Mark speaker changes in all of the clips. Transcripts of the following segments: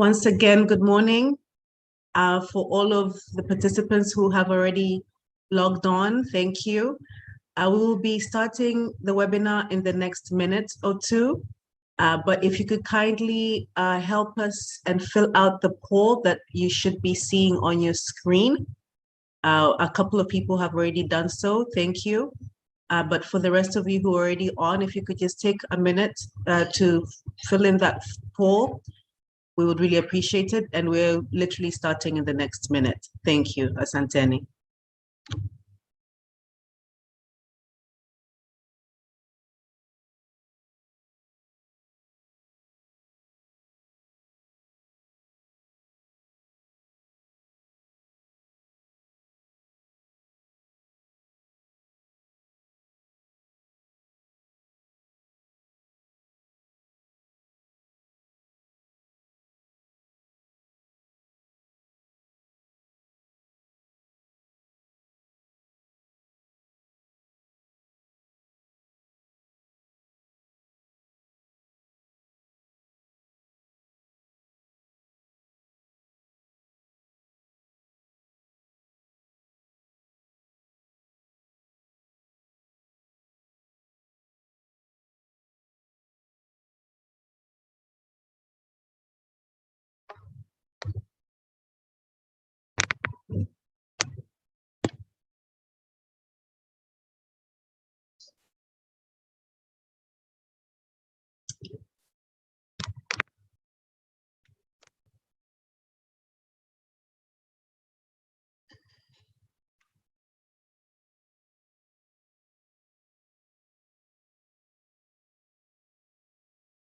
Speaker 1: Once again, good morning for all of the participants who have already logged on. Thank you. We will be starting the webinar in the next minute or two. But if you could kindly help us and fill out the poll that you should be seeing on your screen. A couple of people have already done so. Thank you. But for the rest of you who are already on, if you could just take a minute to fill in that poll, we would really appreciate it. And we're literally starting in the next minute. Thank you, Asanteni.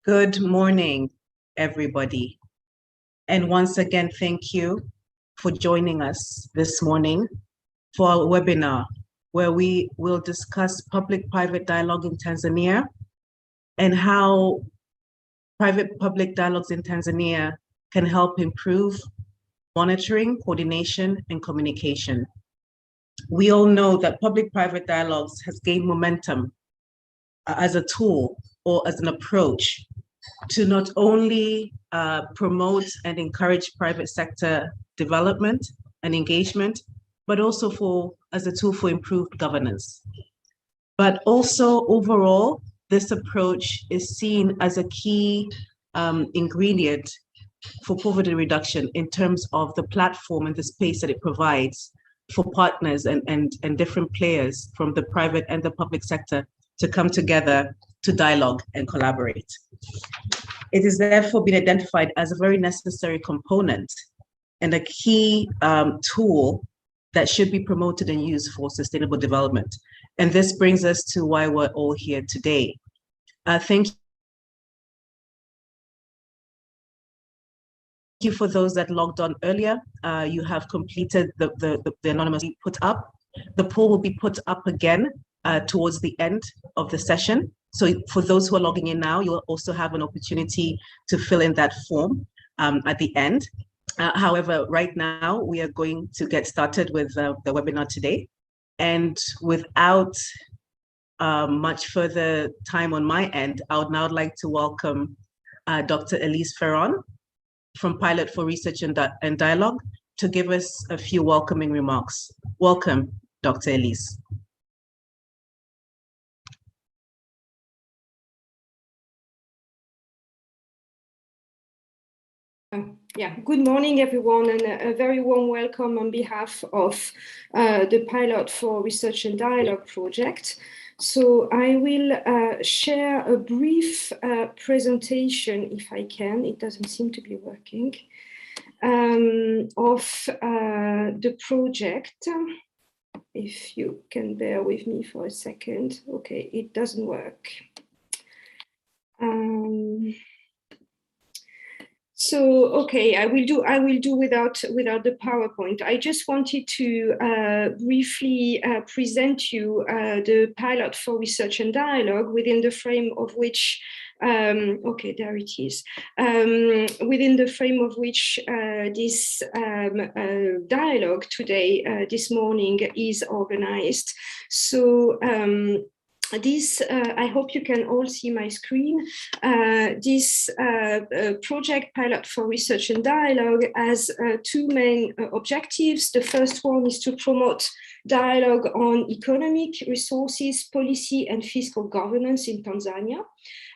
Speaker 1: Good morning, everybody. And once again, thank you for joining us this morning for our webinar, where we will discuss public-private dialogue in Tanzania and how private-public dialogues in Tanzania can help improve monitoring, coordination, and communication. We all know that public-private dialogues has gained momentum as a tool or as an approach to not only promote and encourage private sector development and engagement, but also as a tool for improved governance. But also overall, this approach is seen as a key ingredient for poverty reduction in terms of the platform and the space that it provides for partners and different players from the private and the public sector to come together to dialogue and collaborate. It has therefore been identified as a very necessary component and a key tool that should be promoted and used for sustainable development. And this brings us to why we're all here today. Thank you for those that logged on earlier. You have completed the anonymous put up. The poll will be put up again towards the end of the session. So for those who are logging in now, you'll also have an opportunity to fill in that form at the end. However, right now, we are going to get started with the webinar today. And without much further time on my end, I would now like to welcome Dr. Elise Farron from Pilot for Research and Dialogue to give us a few welcoming remarks. Welcome, Dr. Elise.
Speaker 2: Good morning, everyone, and a very warm welcome on behalf of the Pilot for Research and Dialogue project. So I will share a brief presentation, if I can. It doesn't seem to be working, of the project. If you can bear with me for a second. Okay, it doesn't work. So, okay, I will do without the PowerPoint. I just wanted to briefly present you the Pilot for Research and Dialogue within the frame of which, okay, there it is, within the frame of which this dialogue today, this morning, is organized. So this, I hope you can all see my screen. This project Pilot for Research and Dialogue has two main objectives. The first one is to promote dialogue on economic, resources, policy, and fiscal governance in Tanzania.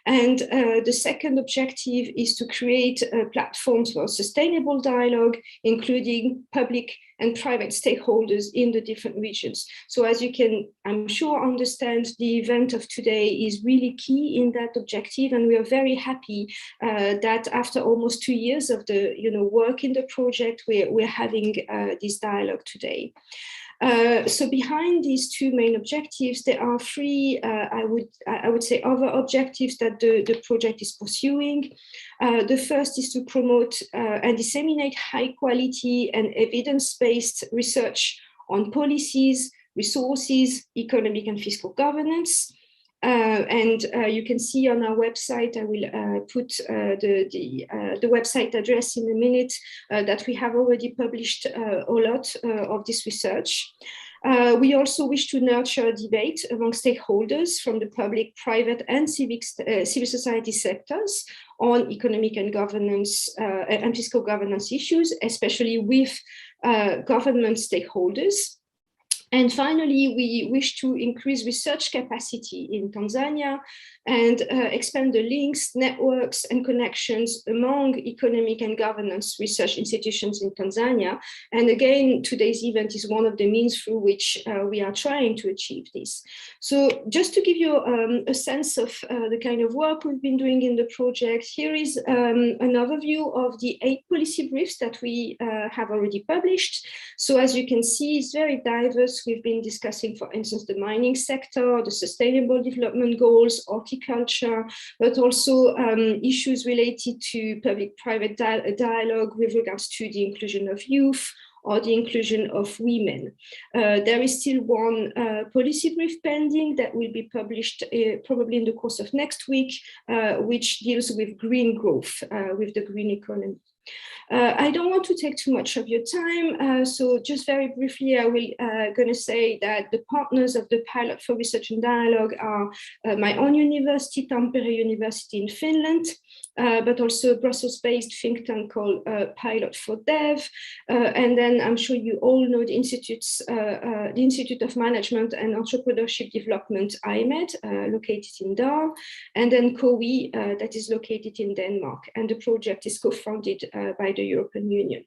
Speaker 2: And the second objective is to create platforms for sustainable dialogue, including public and private stakeholders in the different regions. So as you can, I'm sure, understand, the event of today is really key in that objective. And we are very happy that after almost 2 years of the work in the project, we're having this dialogue today. So behind these two main objectives, there are three, I would say, other objectives that the project is pursuing. The first is to promote and disseminate high quality and evidence-based research on policies, resources, economic and fiscal governance. And you can see on our website, I will put the website address in a minute, that we have already published a lot of this research. We also wish to nurture debate among stakeholders from the public, private, and civil society sectors on economic and governance and fiscal governance issues, especially with government stakeholders. And finally, we wish to increase research capacity in Tanzania and expand the links, networks, and connections among economic and governance research institutions in Tanzania. And again, today's event is one of the means through which we are trying to achieve this. So just to give you a sense of the kind of work we've been doing in the project, here is an overview of the 8 policy briefs that we have already published. So as you can see, it's very diverse. We've been discussing, for instance, the mining sector, the sustainable development goals, horticulture, but also issues related to public-private dialogue with regards to the inclusion of youth or the inclusion of women. There is still one policy brief pending that will be published probably in the course of next week, which deals with green growth, with the green economy. I don't want to take too much of your time, so just very briefly, I will gonna say that the partners of the Pilot for Research and Dialogue are my own university, Tampere University in Finland, but also a Brussels-based think tank called Pilot for Dev, and then I'm sure you all know the Institute of Management and Entrepreneurship Development, IMED, located in Dar, and then COWI, that is located in Denmark, and the project is co-founded by the European Union.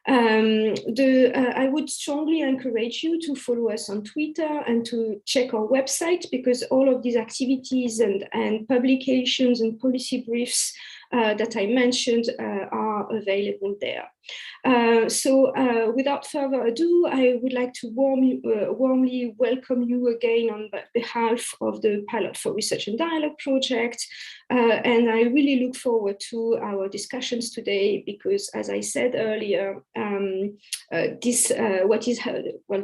Speaker 2: I would strongly encourage you to follow us on Twitter and to check our website, because all of these activities and publications and policy briefs that I mentioned are available there. So without further ado, I would like to warmly welcome you again on behalf of the Pilot for Research and Dialogue project. And I really look forward to our discussions today, because as I said earlier,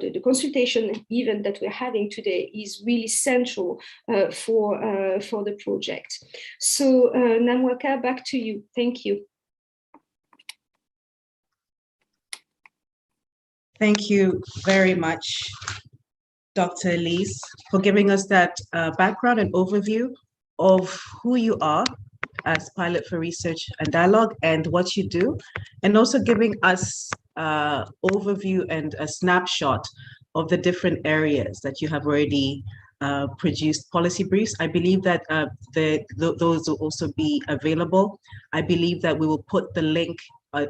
Speaker 2: the consultation event that we're having today is really central for the project. So Namwaka, back to you. Thank you.
Speaker 1: Thank you very much, Dr. Elise, for giving us that background and overview of who you are as Pilot for Research and Dialogue and what you do, and also giving us overview and a snapshot of the different areas that you have already produced policy briefs. I believe that those will also be available. I believe that we will put the link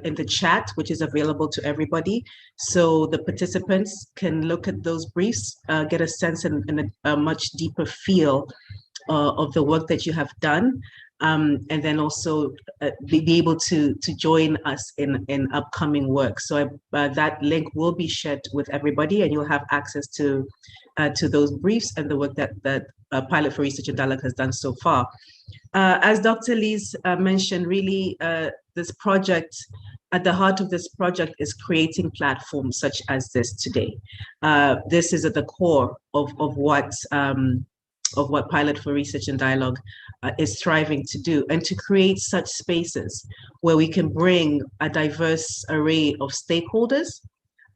Speaker 1: in the chat, which is available to everybody, so the participants can look at those briefs, get a sense and a much deeper feel of the work that you have done, and then also be able to join us in upcoming work. So that link will be shared with everybody, and you'll have access to those briefs and the work that Pilot for Research and Dialogue has done so far. As Dr. Elise mentioned, really this project, at the heart of this project is creating platforms such as this today. This is at the core of what Pilot for Research and Dialogue is striving to do, and to create such spaces where we can bring a diverse array of stakeholders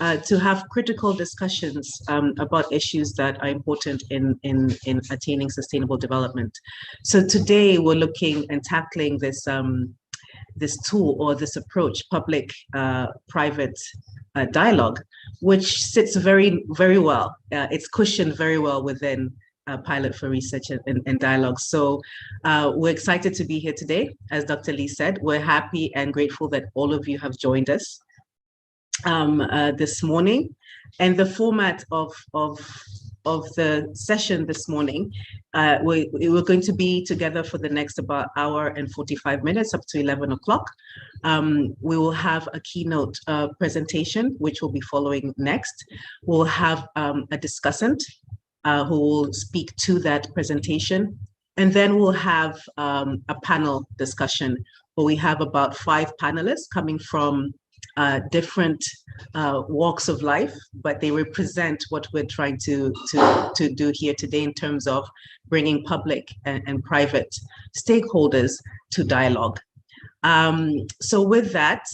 Speaker 1: to have critical discussions about issues that are important in attaining sustainable development. So today we're looking and tackling this this tool or this approach, public-private dialogue, which sits very, very well. It's cushioned very well within Pilot for Research and Dialogue. So we're excited to be here today. As Dr. Lee said, we're happy and grateful that all of you have joined us this morning. And the format of the session this morning, we're going to be together for the next about hour and 45 minutes up to 11 o'clock. We will have a keynote presentation, which will be following next. We'll have a discussant who will speak to that presentation. And then we'll have a panel discussion where we have about 5 panelists coming from different walks of life, but they represent what we're trying to do here today in terms of bringing public and private stakeholders to dialogue. So with that,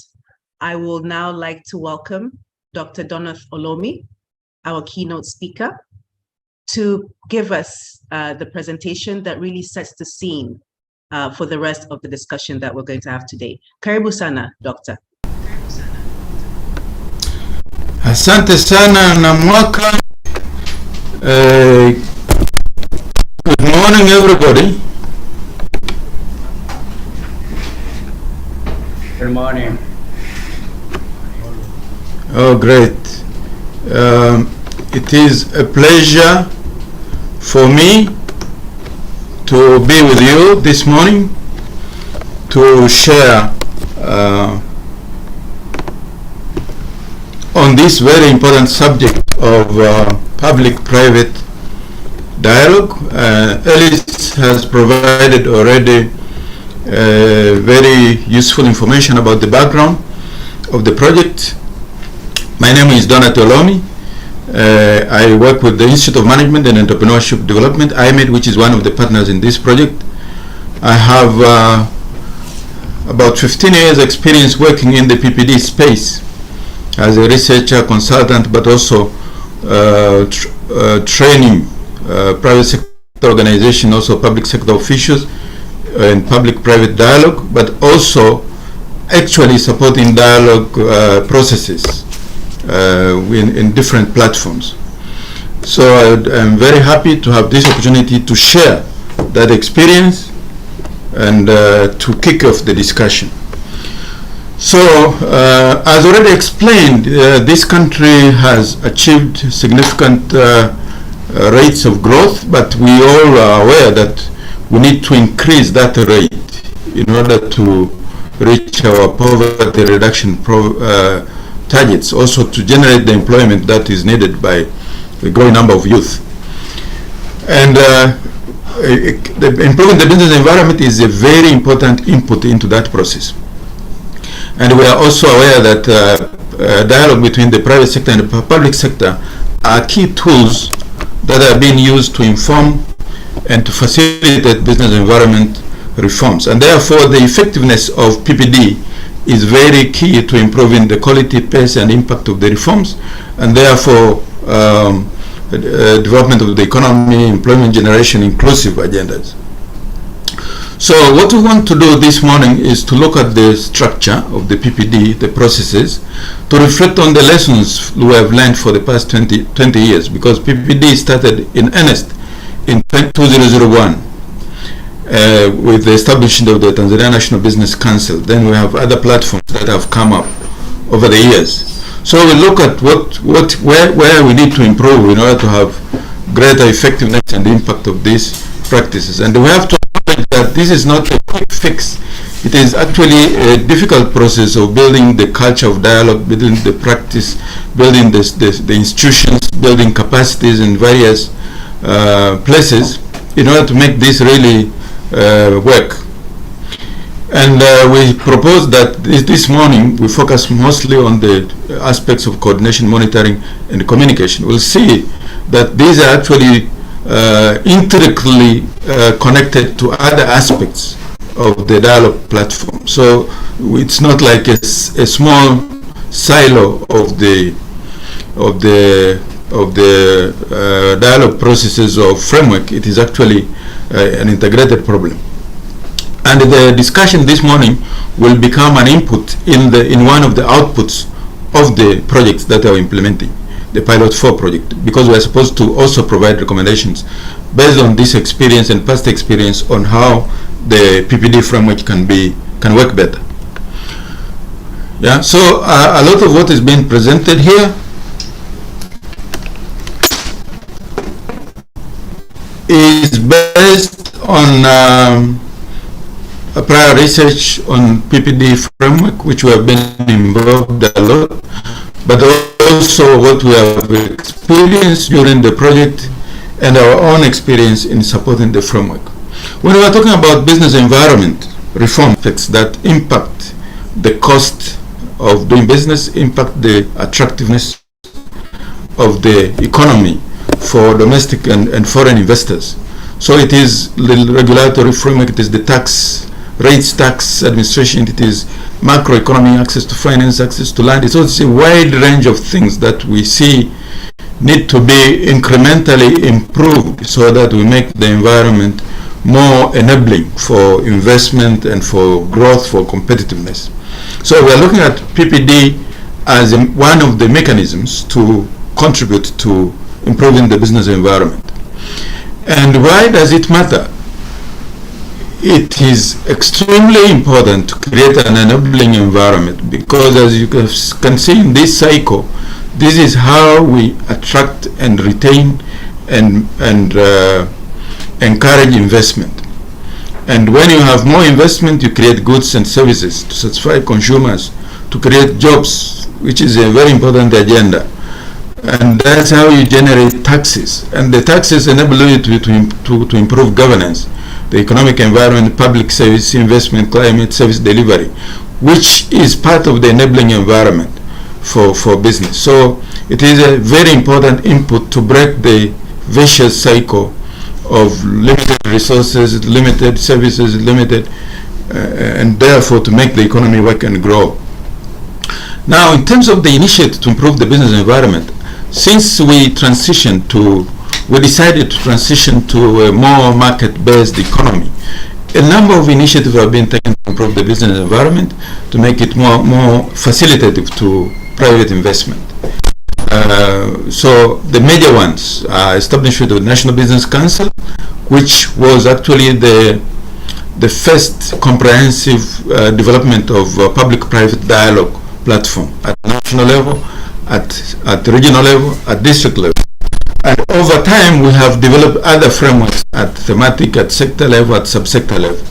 Speaker 1: I will now like to welcome Dr. Donath Olomi, our keynote speaker, to give us the presentation that really sets the scene for the rest of the discussion that we're going to have today. Karibu sana, Doctor.
Speaker 3: Asante sana na mwaka. Good morning, everybody.
Speaker 4: Good morning.
Speaker 3: Oh, great. It is a pleasure for me to be with you this morning to share on this very important subject of public-private dialogue. Elise has provided already very useful information about the background of the project. My name is Donath Olomi. I work with the Institute of Management and Entrepreneurship Development, IMED, which is one of the partners in this project. I have about 15 years experience working in the PPD space as a researcher, consultant, but also training private sector organization, also public sector officials in public-private dialogue, but also actually supporting dialogue processes in different platforms. So I'm very happy to have this opportunity to share that experience and to kick off the discussion. So, as already explained, this country has achieved significant rates of growth, but we all are aware that we need to increase that rate in order to reach our poverty reduction targets, also to generate the employment that is needed by a growing number of youth. And improving the business environment is a very important input into that process. And we are also aware that dialogue between the private sector and the public sector are key tools that are being used to inform and to facilitate business environment reforms. And therefore, the effectiveness of PPD is very key to improving the quality, pace, and impact of the reforms, and therefore development of the economy, employment generation, inclusive agendas. So what we want to do this morning is to look at the structure of the PPD, the processes, to reflect on the lessons we have learned for the past 20 years, because PPD started in earnest in 2001 with the establishment of the Tanzania National Business Council. Then we have other platforms that have come up over the years. So we look at where we need to improve in order to have greater effectiveness and impact of these practices. And we have to acknowledge that this is not a quick fix. It is actually a difficult process of building the culture of dialogue, building the practice, building the institutions, building capacities in various places in order to make this really work. And we propose that this morning we focus mostly on the aspects of coordination, monitoring, and communication. We'll see that these are actually intricately connected to other aspects of the dialogue platform. So it's not like a small silo of the of the dialogue processes or framework, it is actually an integrated problem. And the discussion this morning will become an input in one of the outputs of the projects that are implementing the Pilot 4 project, because we are supposed to also provide recommendations based on this experience and past experience on how the PPD framework can work better. Yeah, so a lot of what is being presented here is based on a prior research on PPD framework, which we have been involved a lot, but also what we have experienced during the project and our own experience in supporting the framework. When we are talking about business environment reform effects that impact the cost of doing business, impact the attractiveness of the economy for domestic and foreign investors. So it is the regulatory framework, it is the tax rates, tax administration, it is macroeconomic access to finance, access to land. It's also a wide range of things that we see need to be incrementally improved so that we make the environment more enabling for investment and for growth, for competitiveness. So we are looking at PPD as one of the mechanisms to contribute to improving the business environment. And why does it matter? It is extremely important to create an enabling environment, because as you can see in this cycle, this is how we attract and retain and encourage investment. And when you have more investment, you create goods and services to satisfy consumers, to create jobs, which is a very important agenda. And that's how you generate taxes. And the taxes enable you to improve governance, the economic environment, public service, investment, climate, service delivery, which is part of the enabling environment for business. So it is a very important input to break the vicious cycle of limited resources, limited services, and therefore to make the economy work and grow. Now, in terms of the initiative to improve the business environment, since we decided to transition to a more market-based economy, a number of initiatives have been taken to improve the business environment, to make it more facilitative to private investment. So the major ones are establishment of the National Business Council, which was actually the first comprehensive development of public-private dialogue platform at national level, at regional level, at district level. And over time, we have developed other frameworks at thematic, at sector level, at subsector level.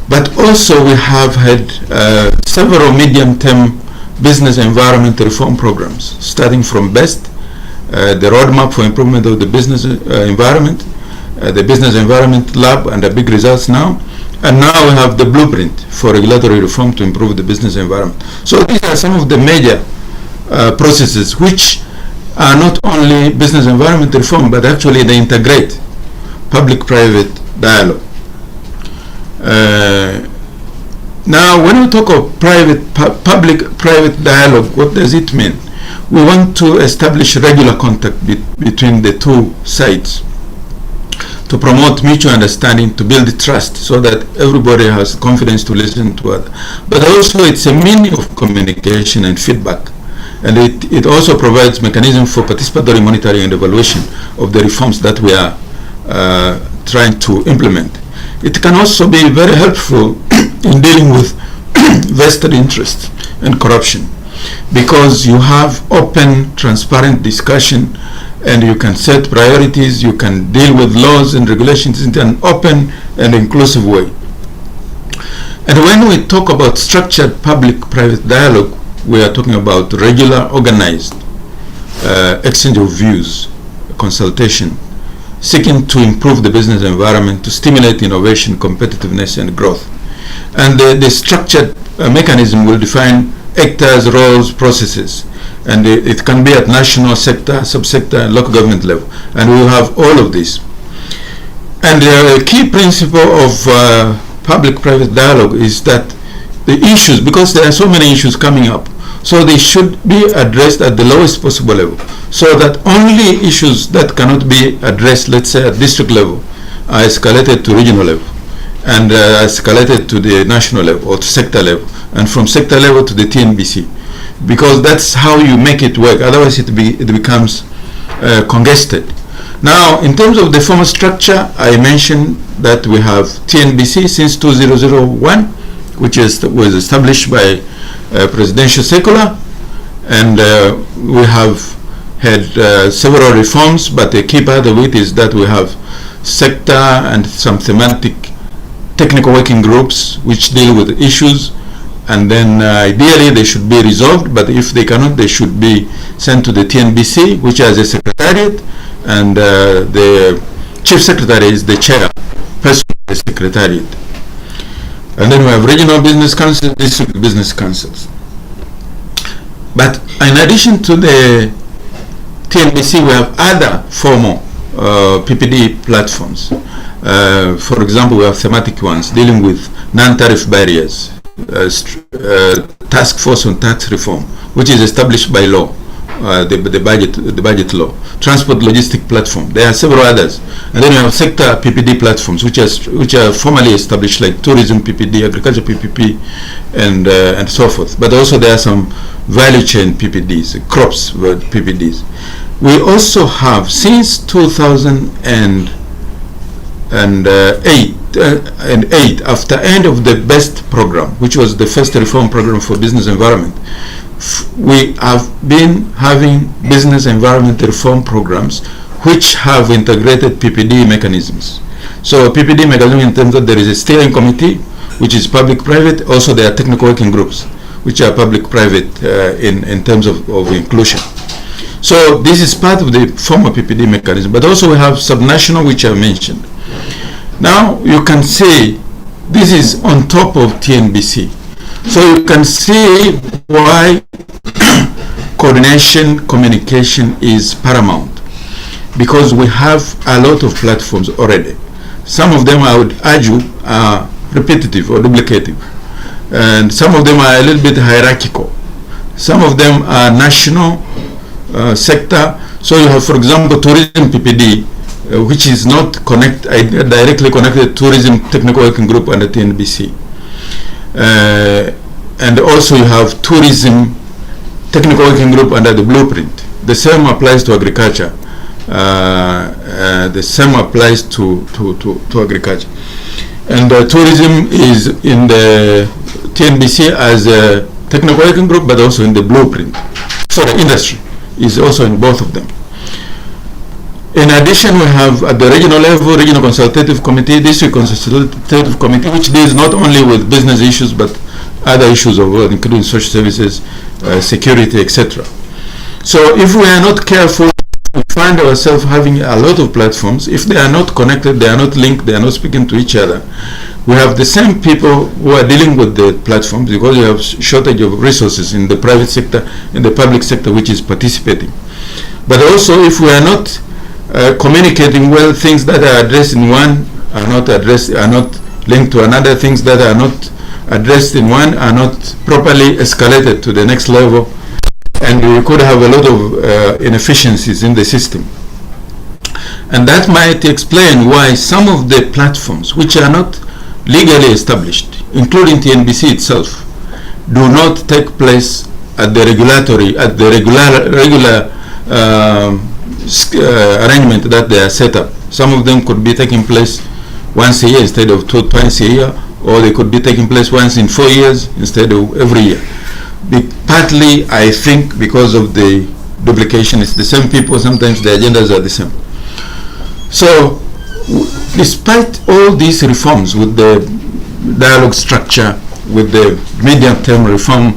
Speaker 3: But also we have had several medium-term business environment reform programs, starting from BEST, the roadmap for improvement of the business environment, the business environment lab, and the big results now. And now we have the blueprint for regulatory reform to improve the business environment. So these are some of the major processes which are not only business environment reform, but actually they integrate public-private dialogue. Now, when we talk of public-private dialogue, what does it mean? We want to establish regular contact between the two sides to promote mutual understanding, to build trust, so that everybody has confidence to listen to others. But also it's a means of communication and feedback. And it also provides mechanism for participatory monitoring and evaluation of the reforms that we are trying to implement. It can also be very helpful in dealing with vested interests and corruption, because you have open, transparent discussion, and you can set priorities, you can deal with laws and regulations in an open and inclusive way. And when we talk about structured public-private dialogue, we are talking about regular, organized exchange of views, consultation, seeking to improve the business environment, to stimulate innovation, competitiveness, and growth. And the structured mechanism will define actors, roles, processes, and it can be at national, sector, subsector, and local government level. And we will have all of this. And the key principle of public-private dialogue is that the issues, because there are so many issues coming up, So they should be addressed at the lowest possible level, so that only issues that cannot be addressed, let's say at district level, are escalated to regional level, and escalated to the national level or to sector level, and from sector level to the TNBC, because that's how you make it work. Otherwise it becomes congested. Now, in terms of the formal structure, I mentioned that we have TNBC since 2001, which was established by presidential circular, and we have had several reforms, but the key part of it is that we have sector and some thematic technical working groups which deal with issues, and then ideally they should be resolved, but if they cannot, they should be sent to the TNBC, which has a secretariat, and the chief secretary is the chair person of the secretariat. And then we have regional business councils, district business councils. But in addition to the TNBC, we have other formal PPD platforms. For example, we have thematic ones dealing with non-tariff barriers, task force on tax reform, which is established by law, the budget law, transport logistic platform. There are several others, and then you have sector PPD platforms, which are formally established, like tourism PPD, agriculture PPP, and so forth. But also there are some value chain PPDs, crops PPDs. We also have since 2008, after end of the BEST program, which was the first reform program for business environment, we have been having business environment reform programs which have integrated PPD mechanisms. So PPD mechanism in terms of there is a steering committee, which is public-private. Also there are technical working groups, which are public-private in terms of inclusion. So this is part of the former PPD mechanism, but also we have subnational, which I mentioned. Now you can see this is on top of TNBC. So you can see why coordination, communication is paramount, because we have a lot of platforms already. Some of them, I would argue, are repetitive or duplicative, and some of them are a little bit hierarchical. Some of them are national sector. So you have, for example, tourism PPD, which is not directly connected to tourism technical working group under TNBC. And also you have tourism technical working group under the blueprint. The same applies to agriculture. The same applies to agriculture. And tourism is in the TNBC as a technical working group, but also in the blueprint. So the industry is also in both of them. In addition, we have at the regional level, regional consultative committee, district consultative committee, which deals not only with business issues, but other issues of work, including social services, security, etc. So if we are not careful, we find ourselves having a lot of platforms. If they are not connected, they are not linked, they are not speaking to each other, we have the same people who are dealing with the platforms, because you have shortage of resources in the private sector, in the public sector, which is participating. But also, if we are not communicating well, things that are addressed in one are not linked to another, things that are not addressed in one are not properly escalated to the next level, and we could have a lot of inefficiencies in the system. And that might explain why some of the platforms which are not legally established, including TNBC itself, do not take place at the regular arrangement that they are set up. Some of them could be taking place once a year instead of twice a year, or they could be taking place once in 4 years instead of every year. Partly, I think, because of the duplication, it's the same people, sometimes the agendas are the same. So, despite all these reforms with the dialogue structure, with the medium-term reforms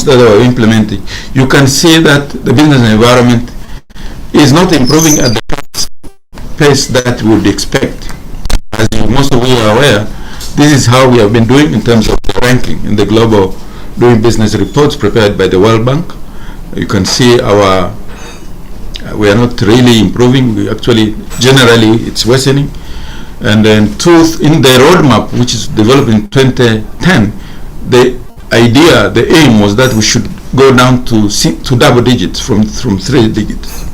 Speaker 3: that are implemented, you can see that the business environment is not improving at the pace that we would expect. As most of you are aware, this is how we have been doing in terms of the ranking in the global doing business reports prepared by the World Bank. You can see we are not really improving. We actually, generally, it's worsening. And then in the roadmap, which is developed in 2010, the aim was that we should go down to double digits from 3 digits.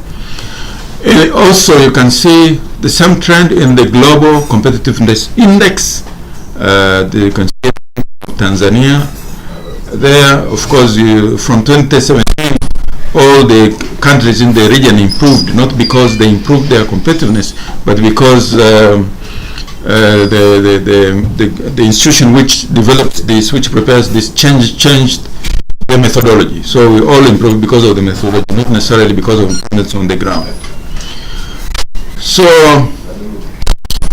Speaker 3: Also, you can see the same trend in the global competitiveness index. You can see Tanzania. There, of course, from 2017, all the countries in the region improved, not because they improved their competitiveness, but because the institution which develops this, which prepares this, changed the methodology. So we all improved because of the methodology, not necessarily because of improvements on the ground. So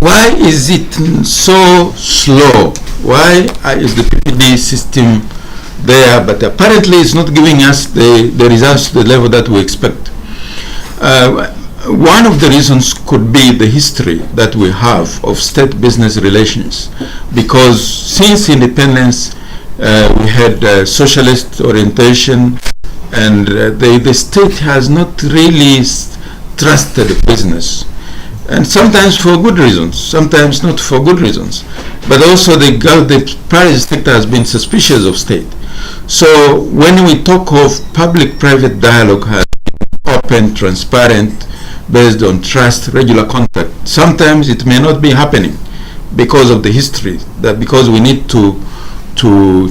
Speaker 3: why is it so slow? Why is the PPD system there, but apparently it's not giving us the results to the level that we expect? One of the reasons could be the history that we have of state-business relations, because since independence we had socialist orientation, and the state has not really trusted business, and sometimes for good reasons, sometimes not for good reasons, but also the private sector has been suspicious of state. So when we talk of public-private dialogue has been open, transparent, based on trust, regular contact, sometimes it may not be happening because of the history, that because we need to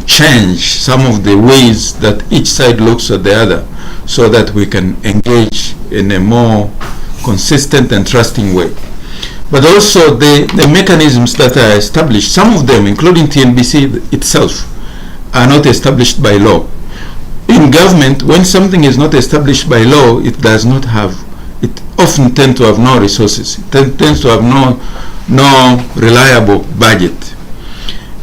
Speaker 3: change some of the ways that each side looks at the other, so that we can engage in a more consistent and trusting way. But also the mechanisms that are established, some of them, including TNBC itself, are not established by law. In government, when something is not established by law, it often tends to have no resources. It tends to have no reliable budget.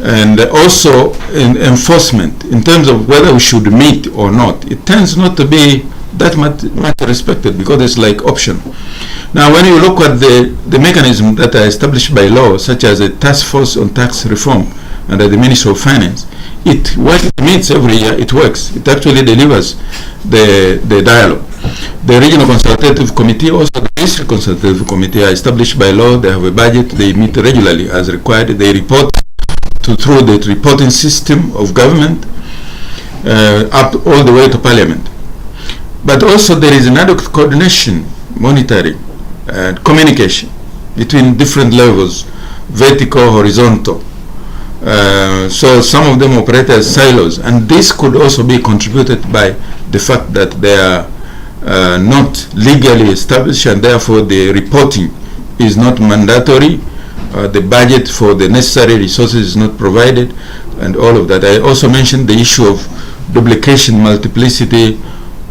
Speaker 3: And also in enforcement, in terms of whether we should meet or not, it tends not to be that much respected, because it's like option. Now, when you look at the mechanisms that are established by law, such as a task force on tax reform under the Ministry of Finance, what it meets every year, it works. It actually delivers the dialogue. The Regional Consultative Committee, also the District Consultative Committee, are established by law. They have a budget. They meet regularly as required. They report through the reporting system of government up all the way to Parliament. But also there is inadequate coordination, monitoring, and communication between different levels, vertical, horizontal. So some of them operate as silos, and this could also be contributed by the fact that they are not legally established, and therefore the reporting is not mandatory. The budget for the necessary resources is not provided, and all of that. I also mentioned the issue of duplication, multiplicity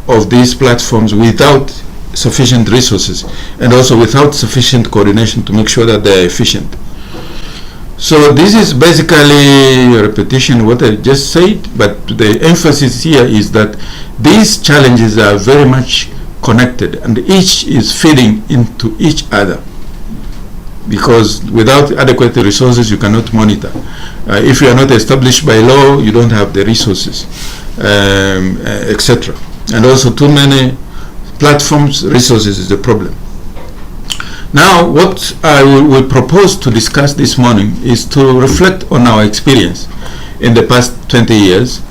Speaker 3: of these platforms without sufficient resources, and also without sufficient coordination to make sure that they are efficient. So this is basically a repetition of what I just said, but the emphasis here is that these challenges are very much connected, and each is feeding into each other, because without adequate resources you cannot monitor. If you are not established by law, you don't have the resources, etc. And also too many platforms, resources is the problem. Now, what I will propose to discuss this morning is to reflect on our experience in the past 20 years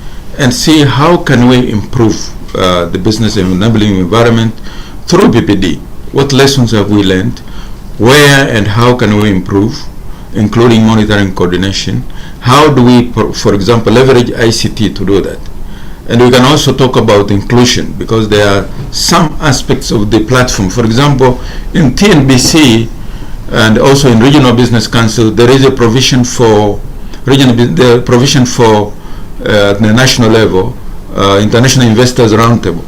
Speaker 3: and see how can we improve the business enabling environment through PPD. What lessons have we learned? Where and how can we improve, including monitoring coordination? How do we, for example, leverage ICT to do that? And we can also talk about inclusion, because there are some aspects of the platform. For example, in TNBC and also in Regional Business Council, there is a provision for the national level, International Investors Roundtable,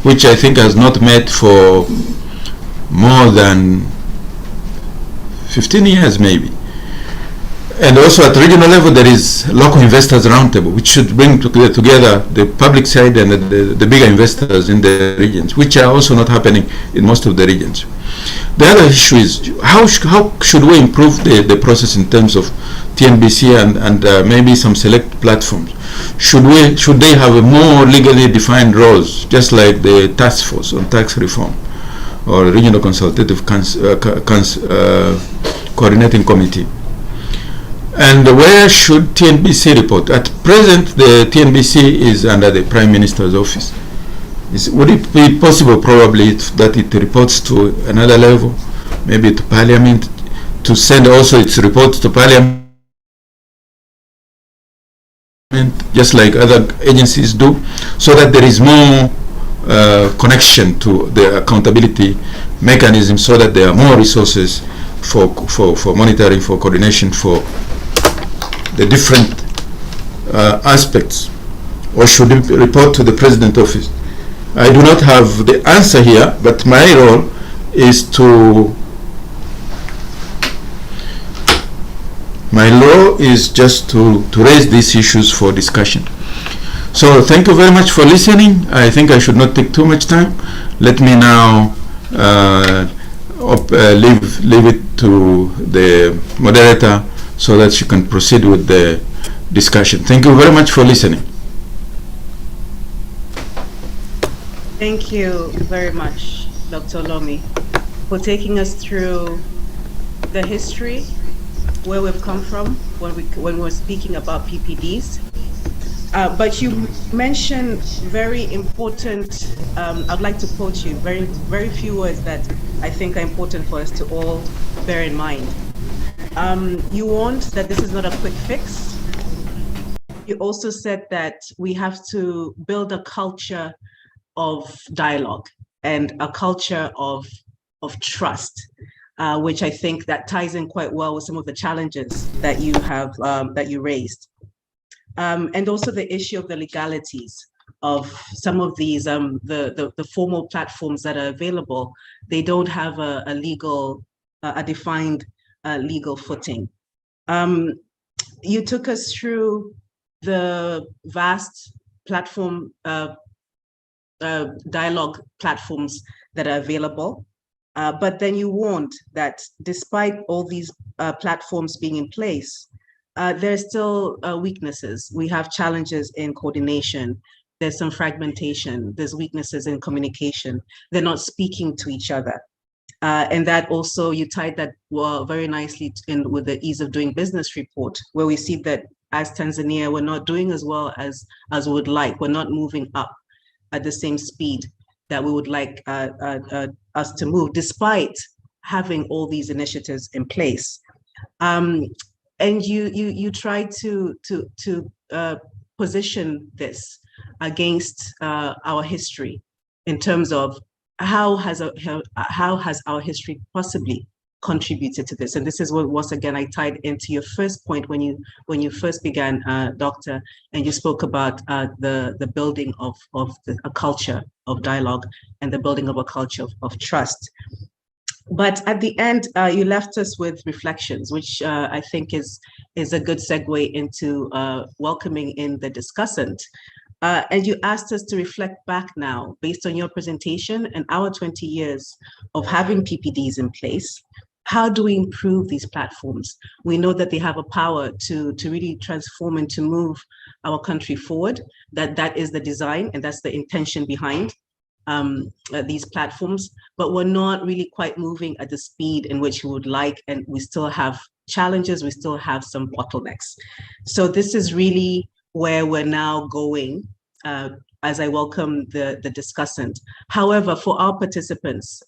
Speaker 3: which I think has not met for more than 15 years maybe. And also at regional level, there is local investors roundtable, which should bring together the public side and the bigger investors in the regions, which are also not happening in most of the regions. The other issue is how should we improve the process in terms of TNBC and maybe some select platforms? Should they have a more legally defined roles, just like the task force on tax reform or regional consultative coordinating committee? And where should TNBC report? At present, the TNBC is under the Prime Minister's office. Would it be possible, probably, that it reports to another level, maybe to Parliament, to send also its reports to Parliament, just like other agencies do, so that there is more connection to the accountability mechanism, so that there are more resources for monitoring, for coordination, for the different aspects? Or should it report to the President's office? I do not have the answer here, but my role is just to raise these issues for discussion. So thank you very much for listening. I think I should not take too much time. Let me now leave it to the moderator so that she can proceed with the discussion. Thank you very much for listening.
Speaker 1: Thank you very much, Dr. Lomi, for taking us through the history, where we've come from when we're speaking about PPDs. But you mentioned very important, I'd like to quote you, very few words that I think are important for us to all bear in mind. You warned that this is not a quick fix. You also said that we have to build a culture of dialogue and a culture of trust, which I think that ties in quite well with some of the challenges that you have that you raised, and also the issue of the legalities of some of these the formal platforms that are available. They don't have a defined legal footing. You took us through the vast platform dialogue platforms that are available, but then you warned that despite all these platforms being in place, there's still weaknesses. We have challenges in coordination. There's some fragmentation. There's weaknesses in communication. They're not speaking to each other. And that also, you tied that very nicely in with the ease of doing business report, where we see that as Tanzania, we're not doing as well as we would like. We're not moving up at the same speed that we would like us to move, despite having all these initiatives in place. And you try to position this against our history in terms of how has our history possibly contributed to this. And this is what, once again, I tied into your first point when you first began, Doctor, and you spoke about the building of a culture of dialogue and the building of a culture of trust. But at the end, you left us with reflections, which I think is a good segue into welcoming in the discussant. And you asked us to reflect back now, based on your presentation and our 20 years of having PPDs in place. How do we improve these platforms? We know that they have a power to really transform and to move our country forward, that is the design and that's the intention behind these platforms, but we're not really quite moving at the speed in which we would like, and we still have challenges, we still have some bottlenecks. So this is really where we're now going, as I welcome the discussant. However, for our participants,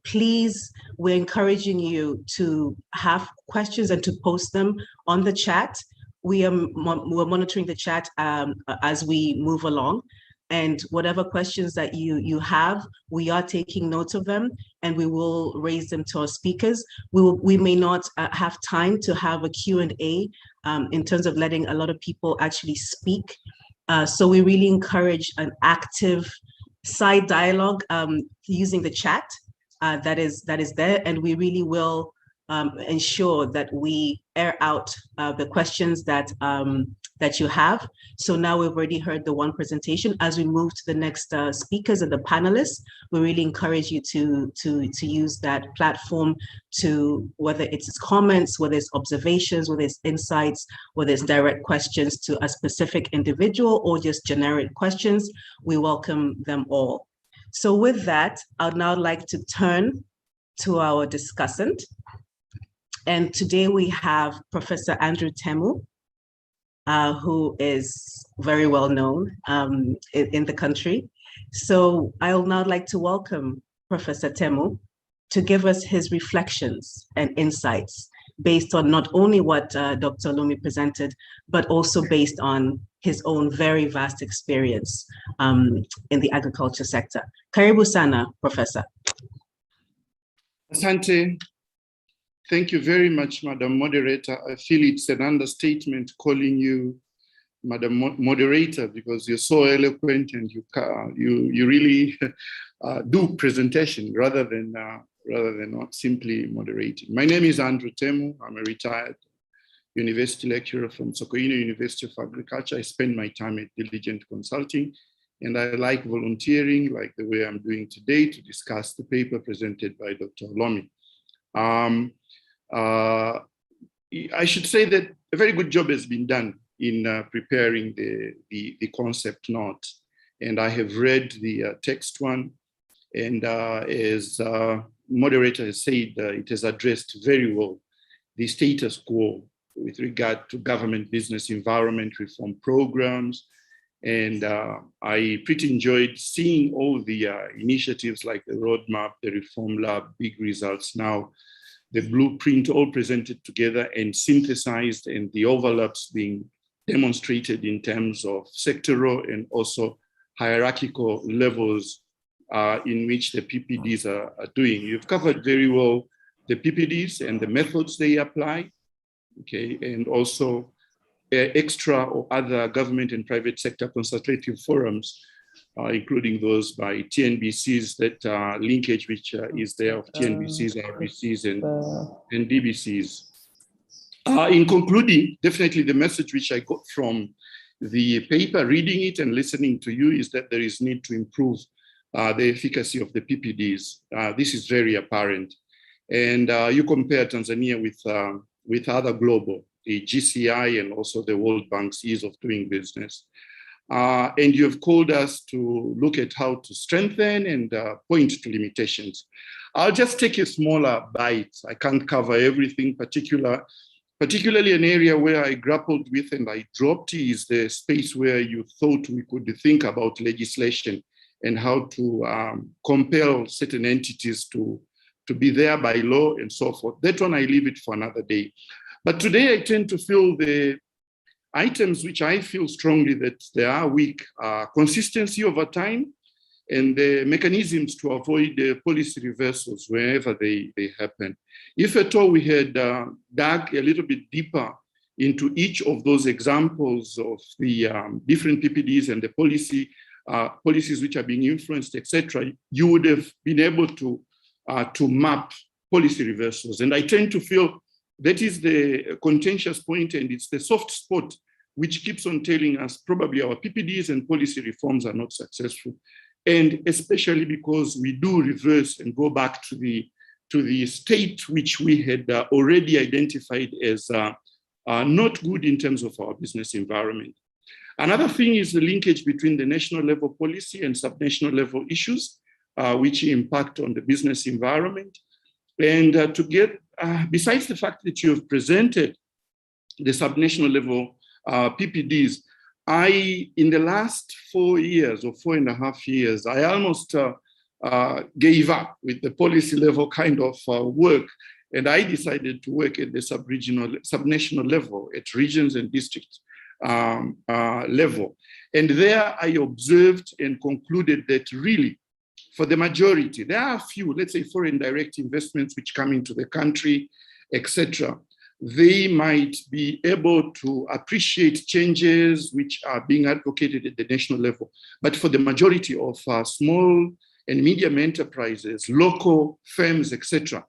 Speaker 1: please, we're encouraging you to have questions and to post them on the chat. We're monitoring the chat as we move along. And whatever questions that you have, we are taking note of them and we will raise them to our speakers. We may not have time to have a Q&A in terms of letting a lot of people actually speak. So we really encourage an active side dialogue using the chat that is there, and we really will ensure that we air out the questions that you have. So now we've already heard the one presentation. As we move to the next speakers and the panelists, we really encourage you to use that platform to, whether it's comments, whether it's observations, whether it's insights, whether it's direct questions to a specific individual or just generic questions, we welcome them all. So with that, I'd now like to turn to our discussant. And today we have Professor Andrew Temu, who is very well known in the country. So I would now like to welcome Professor Temu to give us his reflections and insights based on not only what Dr. Lumi presented, but also based on his own very vast experience in the agriculture sector. Karibu sana, Professor.
Speaker 4: Asante. Thank you very much, Madam Moderator. I feel it's an understatement calling you Madam Moderator, because you're so eloquent and you really do presentation rather than not simply moderating. My name is Andrew Temu. I'm a retired university lecturer from Sokoine University of Agriculture. I spend my time at Diligent Consulting, and I like volunteering, like the way I'm doing today, to discuss the paper presented by Dr. Lomi. I should say that a very good job has been done in preparing the concept note, and I have read the text one, and as moderator has said, it has addressed very well the status quo with regard to government business environment reform programs. And I pretty enjoyed seeing all the initiatives like the roadmap, the reform lab, big results now, the blueprint all presented together and synthesized, and the overlaps being demonstrated in terms of sectoral and also hierarchical levels in which the PPDs are doing. You've covered very well the PPDs and the methods they apply, okay, and also extra or other government and private sector consultative forums, including those by TNBCs, that linkage which is there of TNBCs, RBCs, and DBCs. In concluding, definitely the message which I got from the paper, reading it and listening to you, is that there is need to improve the efficacy of the PPDs. This is very apparent. And you compare Tanzania with other global, the GCI and also the World Bank's ease of doing business. And you have called us to look at how to strengthen and point to limitations. I'll just take a smaller bite. I can't cover everything, particularly an area where I grappled with and I dropped is the space where you thought we could think about legislation and how to compel certain entities to be there by law and so forth. That one, I leave it for another day. But today I tend to feel the items which I feel strongly that they are weak are consistency over time and the mechanisms to avoid the policy reversals wherever they happen. If at all we had dug a little bit deeper into each of those examples of the different PPDs and the policies which are being influenced, etc., you would have been able to map policy reversals. And I tend to feel that is the contentious point, and it's the soft spot which keeps on telling us probably our PPDs and policy reforms are not successful. And especially because we do reverse and go back to the state which we had already identified as not good in terms of our business environment. Another thing is the linkage between the national level policy and subnational level issues, which impact on the business environment. And to get, besides the fact that you have presented the subnational level PPDs, in the last 4 years or 4.5 years, I almost gave up with the policy level kind of work. And I decided to work at the subnational level, at regions and districts level. And there I observed and concluded that really, for the majority, there are a few, let's say foreign direct investments which come into the country, etc. They might be able to appreciate changes which are being advocated at the national level. But for the majority of small and medium enterprises, local firms, etc.,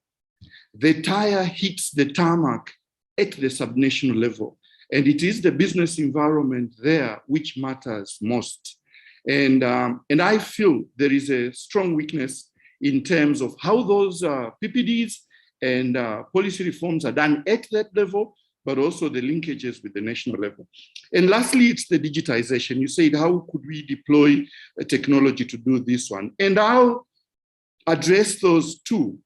Speaker 4: the tire hits the tarmac at the subnational level. And it is the business environment there which matters most. And I feel there is a strong weakness in terms of how those PPDs and policy reforms are done at that level, but also the linkages with the national level. And lastly, it's the digitization. You said, how could we deploy a technology to do this one? And I'll address those two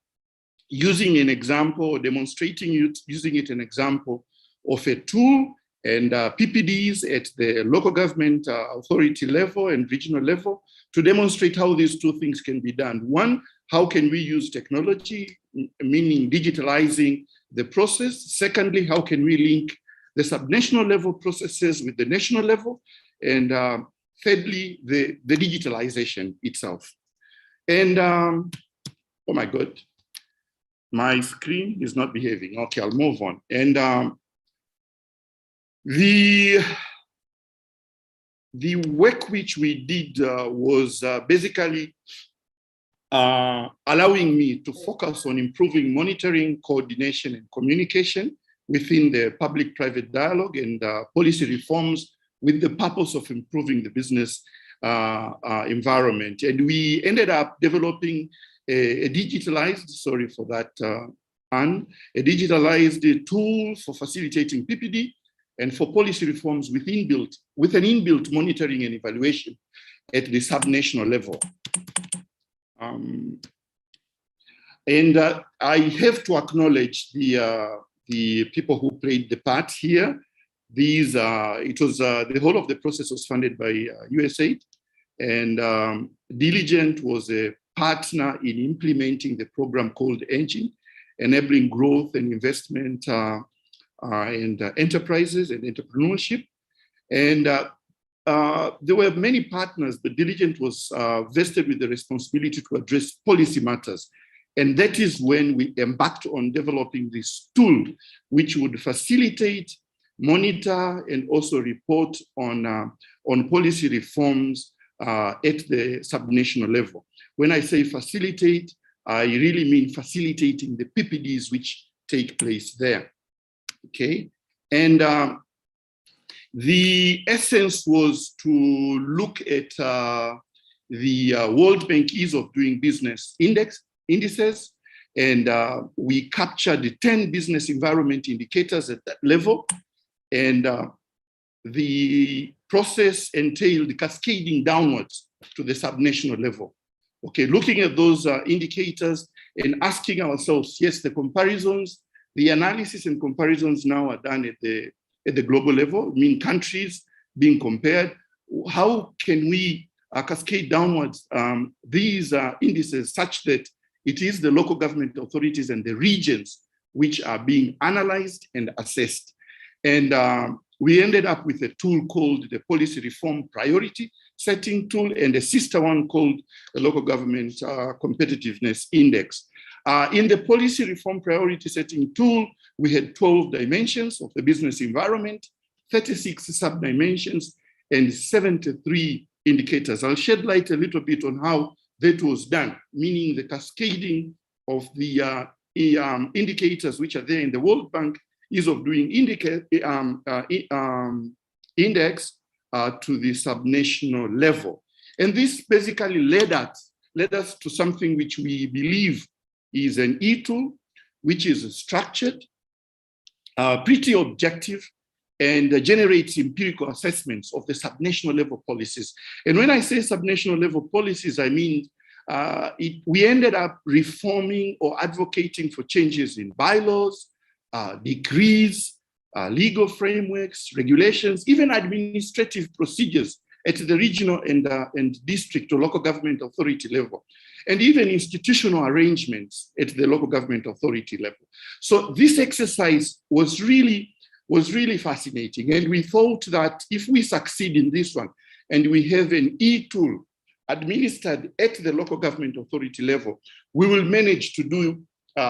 Speaker 4: using an example, demonstrating it, using it an example of a tool and PPDs at the local government authority level and regional level to demonstrate how these two things can be done. One, how can we use technology, meaning digitalizing the process? Secondly, how can we link the subnational level processes with the national level? And thirdly, the digitalization itself. And oh my God, my screen is not behaving. Okay, I'll move on. And the work which we did was basically allowing me to focus on improving monitoring, coordination, and communication within the public-private dialogue and policy reforms with the purpose of improving the business environment. And we ended up developing a digitalized, sorry for that, a digitalized tool for facilitating PPD and for policy reforms with an inbuilt monitoring and evaluation at the subnational level. And I have to acknowledge the people who played the part here. These, it was the whole of the process was funded by USAID, and Diligent was a partner in implementing the program called Engine, enabling growth and investment and enterprises and entrepreneurship. And there were many partners, but Diligent was vested with the responsibility to address policy matters. And that is when we embarked on developing this tool, which would facilitate, monitor, and also report on policy reforms at the subnational level. When I say facilitate, I really mean facilitating the PPDs which take place there, okay? And the essence was to look at the World Bank Ease of Doing Business indices, and we captured the 10 business environment indicators at that level. And the process entailed cascading downwards to the subnational level. Okay, looking at those indicators and asking ourselves, yes, the comparisons, the analysis and comparisons now are done at the global level, I mean countries being compared. How can we cascade downwards these indices such that it is the local government authorities and the regions which are being analyzed and assessed? And we ended up with a tool called the Policy Reform Priority Setting Tool and a sister one called the Local Government Competitiveness Index. In the Policy Reform Priority Setting Tool, we had 12 dimensions of the business environment, 36 sub-dimensions, and 73 indicators. I'll shed light a little bit on how that was done, meaning the cascading of the indicators which are there in the World Bank Ease of Doing Index to the subnational level. And this basically led us to something which we believe is an e-tool, which is structured, pretty objective, and generates empirical assessments of the subnational level policies. And when I say subnational level policies, I mean we ended up reforming or advocating for changes in bylaws, decrees, legal frameworks, regulations, even administrative procedures at the regional and district or local government authority level, and even institutional arrangements at the local government authority level. So this exercise was really fascinating. And we thought that if we succeed in this one, and we have an e-tool administered at the local government authority level, we will manage to do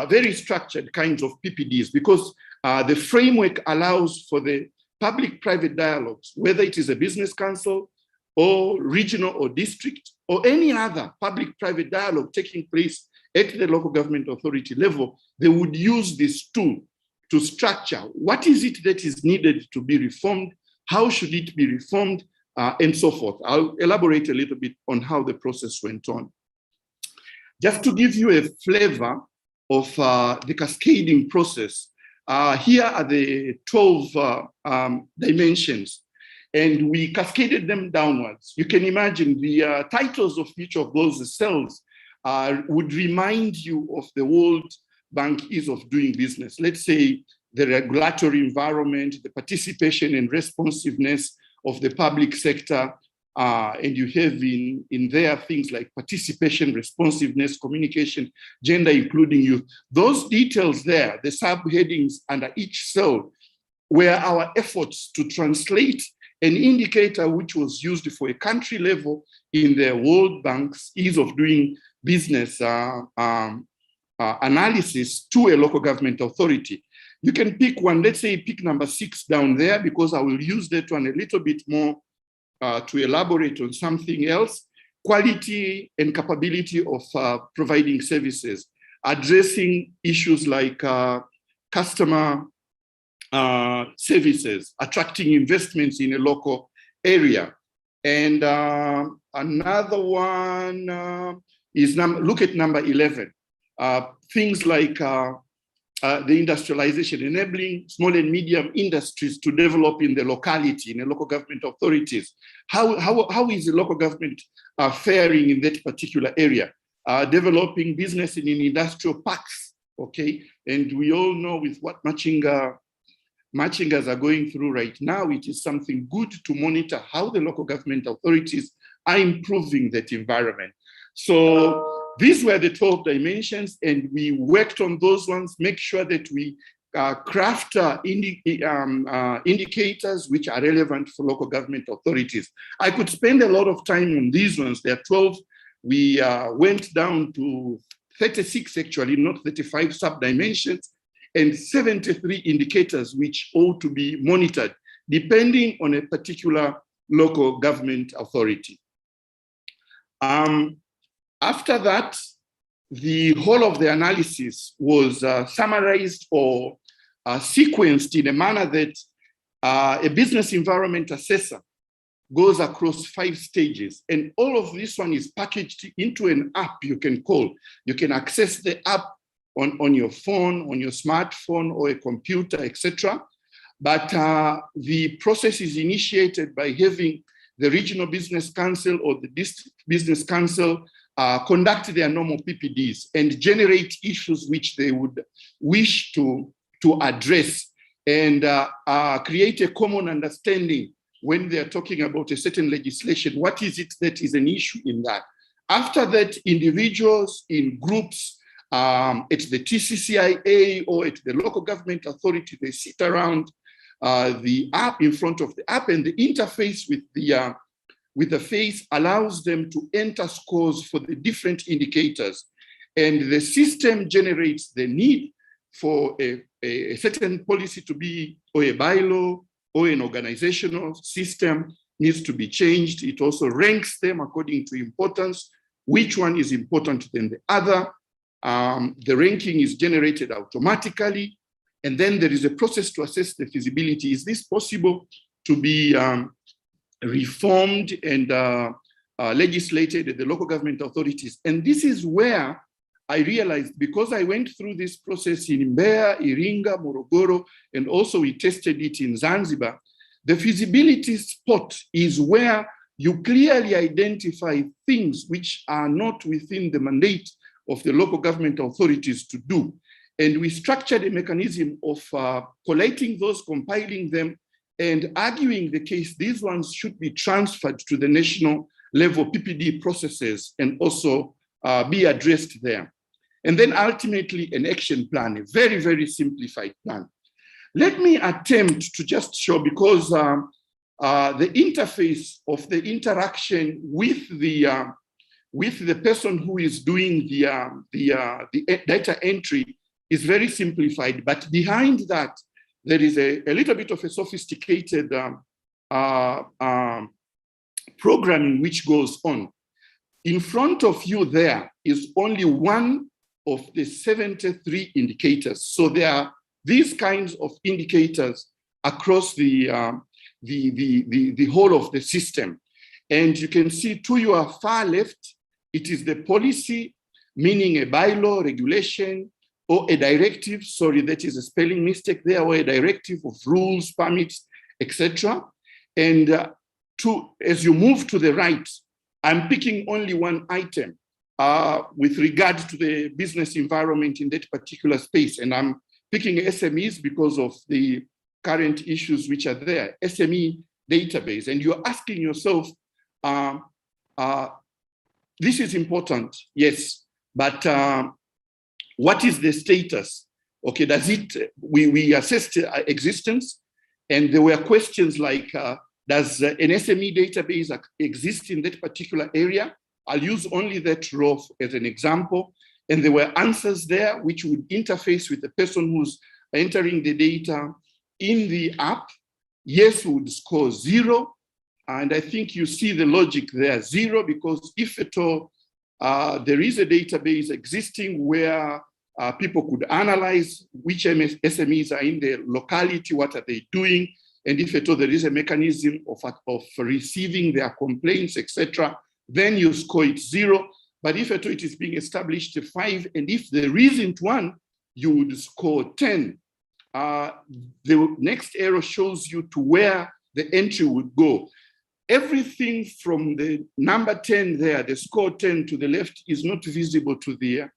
Speaker 4: very structured kinds of PPDs, because the framework allows for the public-private dialogues, whether it is a business council or regional or district or any other public-private dialogue taking place at the local government authority level, they would use this tool to structure what is it that is needed to be reformed, how should it be reformed, and so forth. I'll elaborate a little bit on how the process went on. Just to give you a flavor of the cascading process, here are the 12 dimensions, and we cascaded them downwards. You can imagine the titles of each of those cells would remind you of the World bank ease of doing business. Let's say the regulatory environment, the participation and responsiveness of the public sector, and you have in there things like participation, responsiveness, communication, gender, including youth. Those details there, the subheadings under each cell, were our efforts to translate an indicator which was used for a country level in the World Bank's ease of doing business analysis to a local government authority. You can pick one, let's say pick number 6 down there, because I will use that one a little bit more to elaborate on something else. Quality and capability of providing services, addressing issues like customer services, attracting investments in a local area. And another one is look at number 11. Things like the industrialization, enabling small and medium industries to develop in the locality, in the local government authorities. How is the local government faring in that particular area? Developing business in industrial parks, okay? And we all know with what Machingas are going through right now, it is something good to monitor how the local government authorities are improving that environment. So these were the 12 dimensions, and we worked on those ones, make sure that we craft indicators which are relevant for local government authorities. I could spend a lot of time on these ones. There are 12. We went down to 36, actually, not 35 sub-dimensions, and 73 indicators which ought to be monitored, depending on a particular local government authority. After that, the whole of the analysis was summarized or sequenced in a manner that a business environment assessor goes across 5 stages. And all of this one is packaged into an app you can call. You can access the app on your phone, on your smartphone or a computer, etc. But the process is initiated by having the regional business council or the district business council conduct their normal PPDs and generate issues which they would wish to address, and create a common understanding when they're talking about a certain legislation. What is it that is an issue in that? After that, individuals in groups at the TCCIA or at the local government authority, they sit around the app, in front of the app, and the interface with the face allows them to enter scores for the different indicators. And the system generates the need for a certain policy to be, or a bylaw, or an organizational system needs to be changed. It also ranks them according to importance, which one is important than the other. The ranking is generated automatically. And then there is a process to assess the feasibility. Is this possible to be reformed and legislated at the local government authorities? And this is where I realized, because I went through this process in Mbeya, Iringa, Morogoro, and also we tested it in Zanzibar, the feasibility spot is where you clearly identify things which are not within the mandate of the local government authorities to do. And we structured a mechanism of collating those, compiling them, and arguing the case. These ones should be transferred to the national level PPD processes and also be addressed there. And then ultimately an action plan, a very, very simplified plan. Let me attempt to just show, because the interface of the interaction with the person who is doing the data entry is very simplified, but behind that, there is a little bit of a sophisticated programming which goes on. In front of you there is only one of the 73 indicators. So there are these kinds of indicators across the whole of the system. And you can see to your far left, it is the policy, meaning a bylaw, regulation, or a directive, sorry, that is a spelling mistake there, or a directive of rules, permits, etc. And as you move to the right, I'm picking only one item. with regard to the business environment in that particular space. And I'm picking SMEs because of the current issues which are there, SME database. And you're asking yourself, this is important, yes, but what is the status? Okay, does it, we assessed existence, and there were questions like, does an SME database exist in that particular area? I'll use only that row as an example. And there were answers there which would interface with the person who's entering the data in the app. Yes would score 0. And I think you see the logic there, 0, because if at all there is a database existing where people could analyze which SMEs are in the locality, what are they doing, and if at all there is a mechanism of receiving their complaints, etc., then you score it 0. But if at all it is being established 5, and if there isn't one, you would score 10. The next arrow shows you to where the entry would go. Everything from the number 10 there, the score 10 to the left, is not visible to the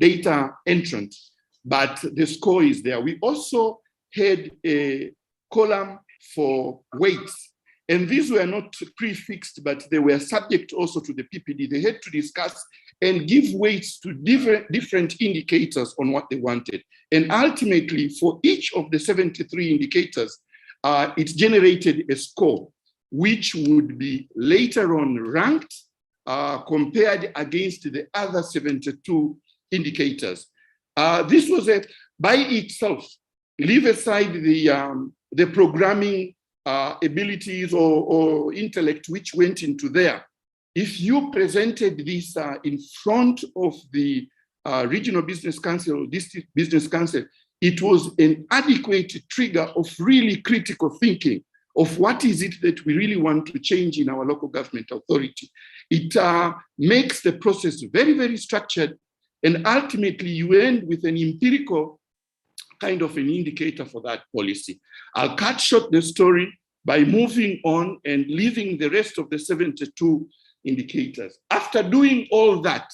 Speaker 4: data entrant, but the score is there. We also had a column for weights, and these were not prefixed, but they were subject also to the PPD. They had to discuss and give weights to different indicators on what they wanted. And ultimately, for each of the 73 indicators, it generated a score, which would be later on ranked, compared against the other 72 indicators. This was by itself. Leave aside the programming abilities or intellect which went into there. If you presented this in front of the regional business council or district business council, it was an adequate trigger of really critical thinking of what is it that we really want to change in our local government authority. It makes the process very, very structured, and ultimately you end with an empirical kind of an indicator for that policy. I'll cut short the story by moving on and leaving the rest of the 72 indicators. After doing all that,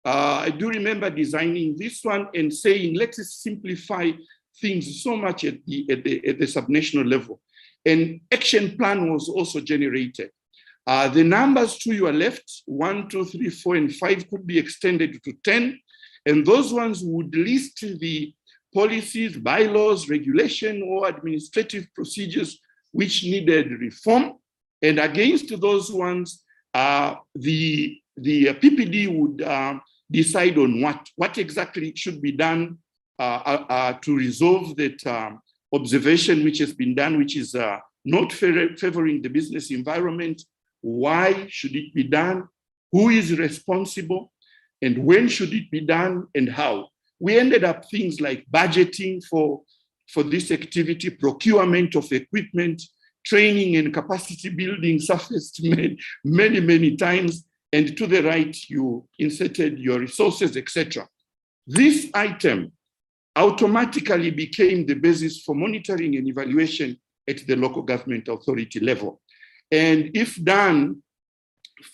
Speaker 4: I do remember designing this one and saying, let's simplify things so much at the subnational level. An action plan was also generated. The numbers to your left, 1, 2, 3, 4, and 5 could be extended to 10. And those ones would list the policies, bylaws, regulation, or administrative procedures which needed reform. And against those ones, the PPD would decide on what exactly should be done to resolve that observation which has been done, which is not favoring the business environment. Why should it be done? Who is responsible? And when should it be done and how? We ended up things like budgeting for this activity, procurement of equipment, training and capacity building surfaced many times. And to the right, you inserted your resources, etc. This item automatically became the basis for monitoring and evaluation at the local government authority level. And if done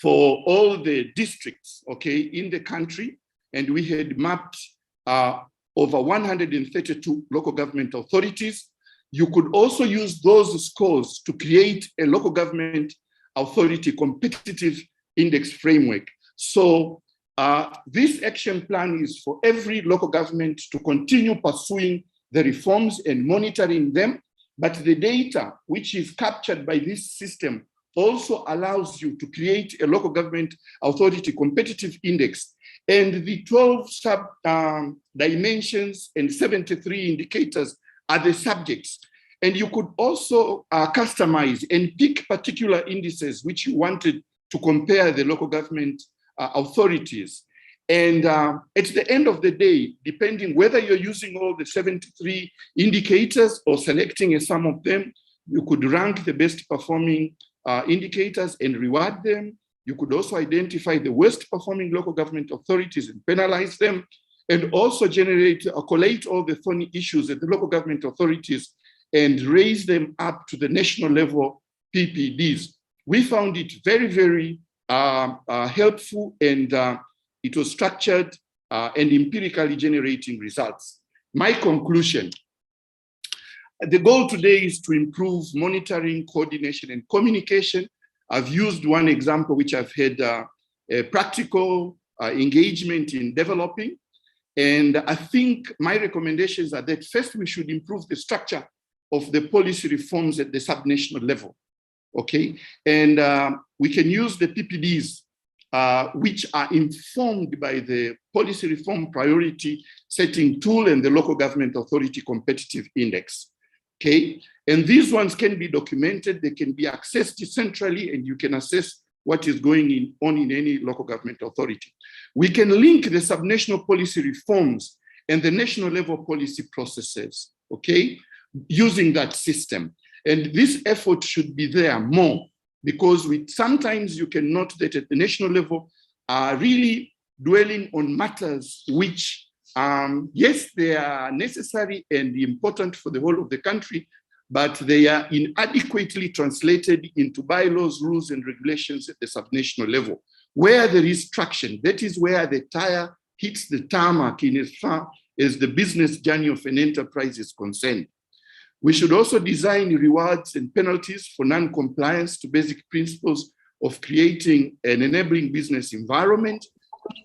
Speaker 4: for all the districts, okay, in the country, and we had mapped over 132 local government authorities, you could also use those scores to create a local government authority competitive index framework. So this action plan is for every local government to continue pursuing the reforms and monitoring them, but the data which is captured by this system also allows you to create a local government authority competitive index. And the 12 sub dimensions and 73 indicators are the subjects. And you could also customize and pick particular indices which you wanted to compare the local government authorities. And at the end of the day, depending whether you're using all the 73 indicators or selecting a sum of them, you could rank the best performing indicators and reward them. You could also identify the worst performing local government authorities and penalize them, and also generate or collate all the thorny issues at the local government authorities and raise them up to the national level PPDs. We found it very, very helpful, and it was structured and empirically generating results. My conclusion: the goal today is to improve monitoring, coordination, and communication. I've used one example which I've had a practical engagement in developing. And I think my recommendations are that first we should improve the structure of the policy reforms at the subnational level, okay? And we can use the PPDs, which are informed by the policy reform priority setting tool and the local government authority competitive index, okay? And these ones can be documented, they can be accessed centrally, and you can assess what is going on in any local government authority. We can link the subnational policy reforms and the national level policy processes, okay, using that system. And this effort should be there more, because sometimes you can note that at the national level are really dwelling on matters which, yes, they are necessary and important for the whole of the country, but they are inadequately translated into bylaws, rules, and regulations at the subnational level. Where there is traction, that is where the tire hits the tarmac in as far as the business journey of an enterprise is concerned. We should also design rewards and penalties for non-compliance to basic principles of creating an enabling business environment.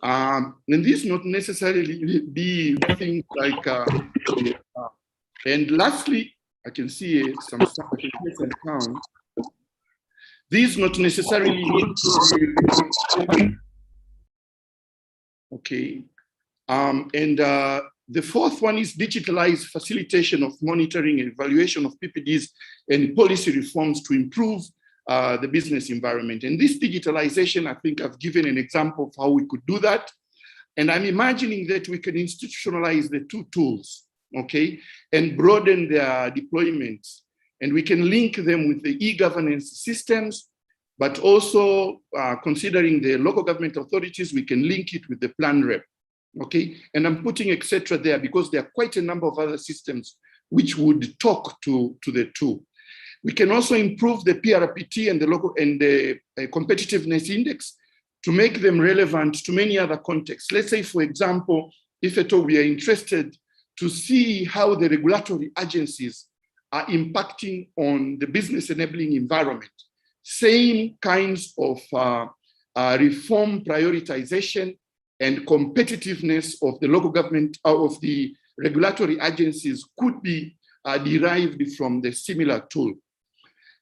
Speaker 4: And this not necessarily be things like, and lastly, I can see some stuff I can take and count. These not necessarily need to be, okay. The fourth one is digitalized facilitation of monitoring and evaluation of PPDs and policy reforms to improve the business environment. And this digitalization, I think I've given an example of how we could do that. And I'm imagining that we can institutionalize the two tools, okay, and broaden their deployments. And we can link them with the e-governance systems, but also considering the local government authorities, we can link it with the plan rep, okay? And I'm putting etc. there because there are quite a number of other systems which would talk to the two. We can also improve the PRPT and the local and the competitiveness index to make them relevant to many other contexts. Let's say, for example, if at all we are interested to see how the regulatory agencies are impacting on the business enabling environment. Same kinds of reform prioritization and competitiveness of the local government, of the regulatory agencies could be derived from the similar tool.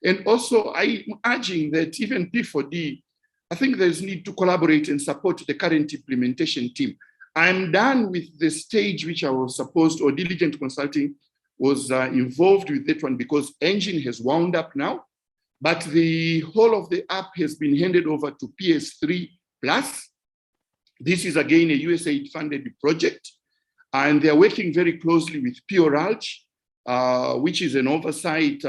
Speaker 4: And also I'm urging that even P4D, I think there's need to collaborate and support the current implementation team. I'm done with the stage which I was supposed, or diligent consulting was involved with that one because engine has wound up now, but the whole of the app has been handed over to PS3 Plus. This is again a USAID funded project, and they're working very closely with PORALG, which is an oversight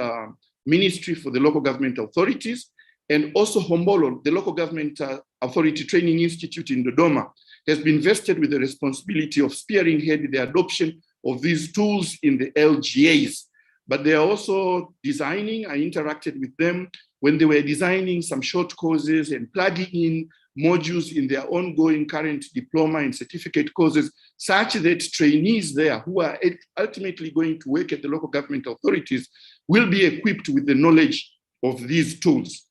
Speaker 4: ministry for the local government authorities, and also Hombolo, the local government authority training institute in Dodoma, has been vested with the responsibility of spearheading the adoption of these tools in the LGAs. But they are also designing, I interacted with them when they were designing some short courses and plugging in modules in their ongoing current diploma and certificate courses, such that trainees there who are ultimately going to work at the local government authorities will be equipped with the knowledge of these tools.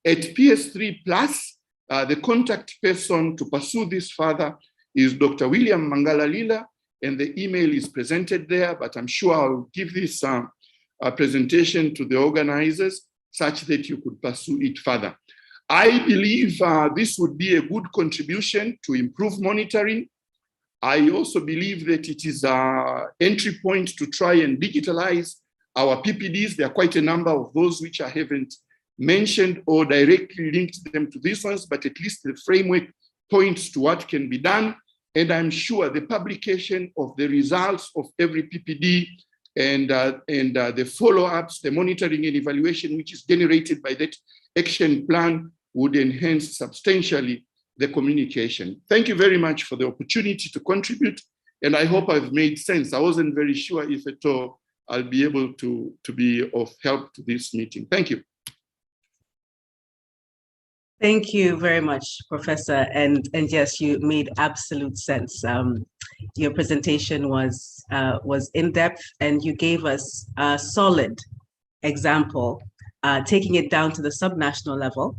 Speaker 4: At PS3 Plus, the contact person to pursue this further is Dr. William Mangala Lila, and the email is presented there, but I'm sure I'll give this presentation to the organizers such that you could pursue it further. I believe this would be a good contribution to improve monitoring. I also believe that it is an entry point to try and digitalize our PPDs. There are quite a number of those which I haven't mentioned or directly linked them to these ones, but at least the framework points to what can be done. And I'm sure the publication of the results of every PPD and the follow-ups, the monitoring and evaluation, which is generated by that action plan, would enhance substantially the communication. Thank you very much for the opportunity to contribute. And I hope I've made sense. I wasn't very sure if at all I'll be able to be of help to this meeting. Thank you.
Speaker 1: Thank you very much, Professor. And yes, you made absolute sense. Your presentation was in depth, and you gave us a solid example, taking it down to the subnational level,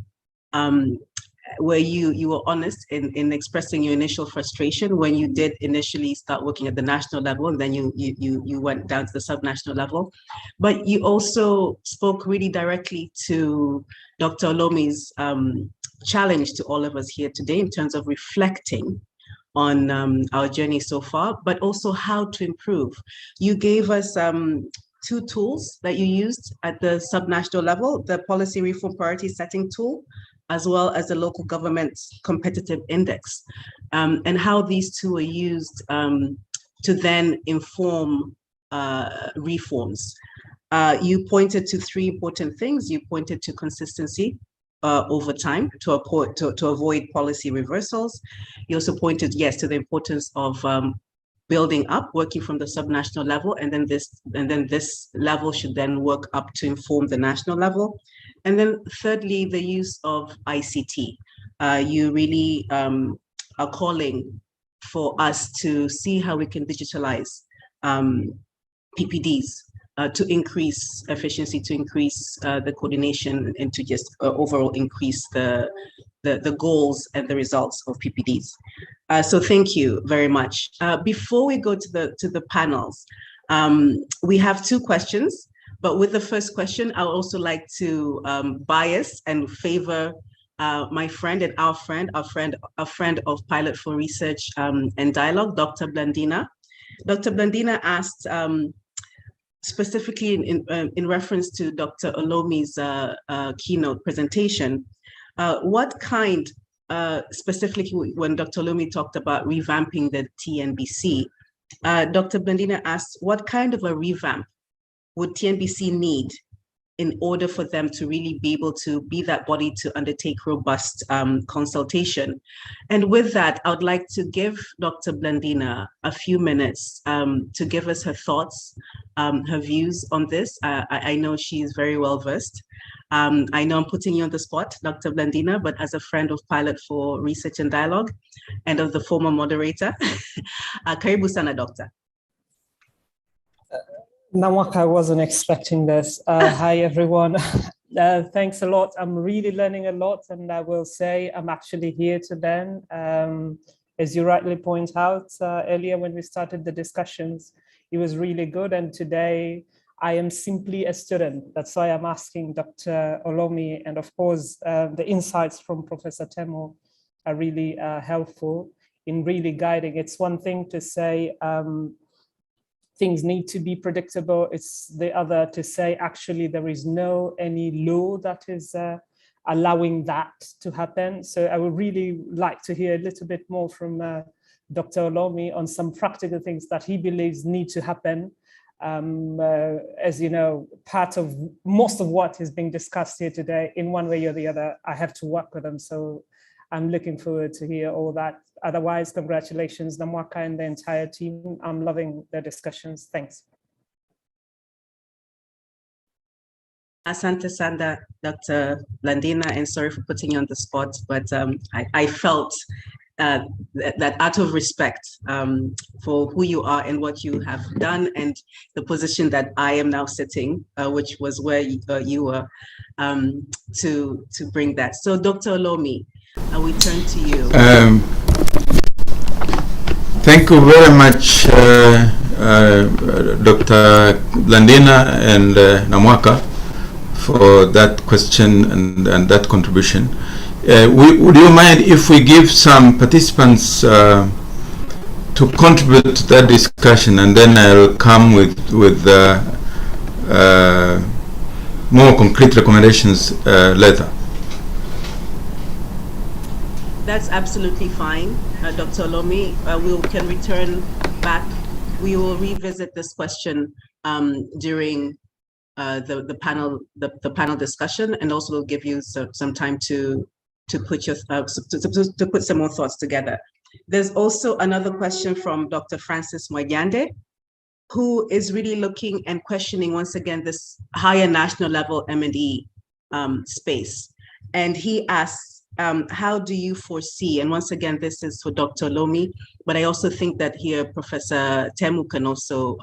Speaker 1: where you were honest in expressing your initial frustration when you did initially start working at the national level, and then you went down to the subnational level. But you also spoke really directly to Dr. Olomi's challenge to all of us here today in terms of reflecting on our journey so far, but also how to improve. You gave us two tools that you used at the subnational level, the policy reform priority setting tool, as well as the local government competitive index, and how these two are used to then inform reforms. You pointed to three important things. You pointed to consistency over time to avoid policy reversals. You also pointed, yes, to the importance of building up, working from the subnational level, and then this level should then work up to inform the national level. And then thirdly, the use of ICT. You really are calling for us to see how we can digitalize PPDs to increase efficiency, to increase the coordination, and to just overall increase the goals and the results of PPDs. So thank you very much. Before we go to the panels, we have two questions, but with the first question, I would also like to bias and favor my friend and our friend of Pilot for Research and Dialogue, Dr. Blandina. Dr. Blandina asked, specifically in reference to Dr. Olomi's keynote presentation, what kind, specifically when Dr. Olomi talked about revamping the TNBC, Dr. Blandina asked, what kind of a revamp would TNBC need in order for them to really be able to be that body to undertake robust consultation? And with that, I would like to give Dr. Blandina a few minutes to give us her thoughts, her views on this. I know she is very well versed. I know I'm putting you on the spot, Dr. Blandina, but as a friend of Pilot for Research and Dialogue and of the former moderator, karibu sana, Doctor.
Speaker 5: Namwaka, I wasn't expecting this. Hi, everyone. Thanks a lot. I'm really learning a lot, and I will say I'm actually here to learn. As you rightly point out earlier when we started the discussions, it was really good. And today I am simply a student. That's why I'm asking Dr. Olomi. And of course, the insights from Professor Temo are really helpful in really guiding. It's one thing to say, things need to be predictable. It's the other to say, actually, there is no any law that is allowing that to happen. So I would really like to hear a little bit more from Dr. Olomi on some practical things that he believes need to happen. As you know, part of most of what is being discussed here today, in one way or the other, I have to work with them. So I'm looking forward to hear all that. Otherwise, congratulations, Namwaka and the entire team. I'm loving the discussions. Thanks.
Speaker 1: Asante Sanda, Dr. Blandina, and sorry for putting you on the spot, but I felt that out of respect for who you are and what you have done and the position that I am now sitting, which was where you were, to bring that. So Dr. Olomi, we turn to you.
Speaker 3: Thank you very much, Dr. Blandina and Namwaka, for that question and that contribution. Would you mind if we give some participants to contribute to that discussion, and then I'll come with more concrete recommendations later?
Speaker 1: That's absolutely fine, Dr. Olomi. We can return back. We will revisit this question during the panel discussion, and also we'll give you some time to put your to put some more thoughts together. There's also another question from Dr. Francis Moyande, who is really looking and questioning once again this higher national level M&E space, and he asks, how do you foresee, and once again, this is for Dr. Lomi, but I also think that here Professor Temu can also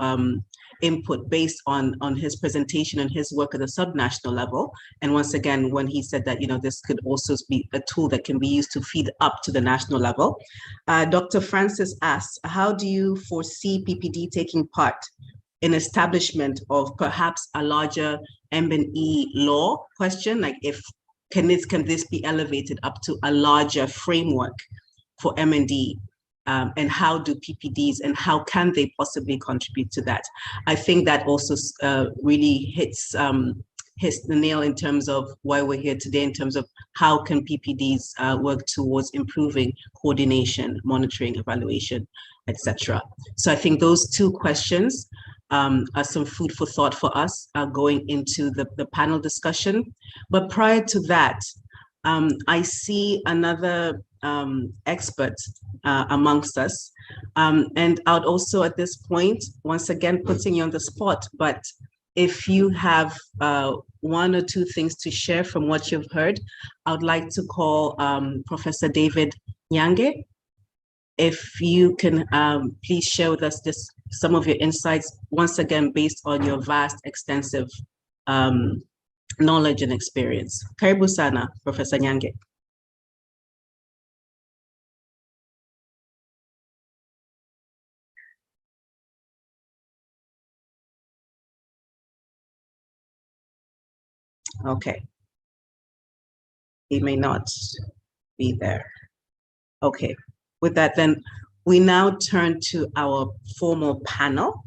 Speaker 1: input based on his presentation and his work at the subnational level. And once again, when he said that, this could also be a tool that can be used to feed up to the national level. Dr. Francis asks, how do you foresee PPD taking part in establishment of perhaps a larger M&E law question? Like can this be elevated up to a larger framework for M&D? And how do PPDs and how can they possibly contribute to that? I think that also really hits the nail in terms of why we're here today, in terms of how can PPDs work towards improving coordination, monitoring, evaluation, etc. So I think those two questions are some food for thought for us going into the panel discussion. But prior to that, I see another expert amongst us. And I'd also at this point, once again, putting you on the spot, but if you have one or two things to share from what you've heard, I would like to call Professor David Nyange. If you can please share with us just some of your insights, once again, based on your vast, extensive knowledge and experience. Karibu sana, Professor Nyange. Okay. He may not be there. Okay. With that, then we now turn to our formal panel.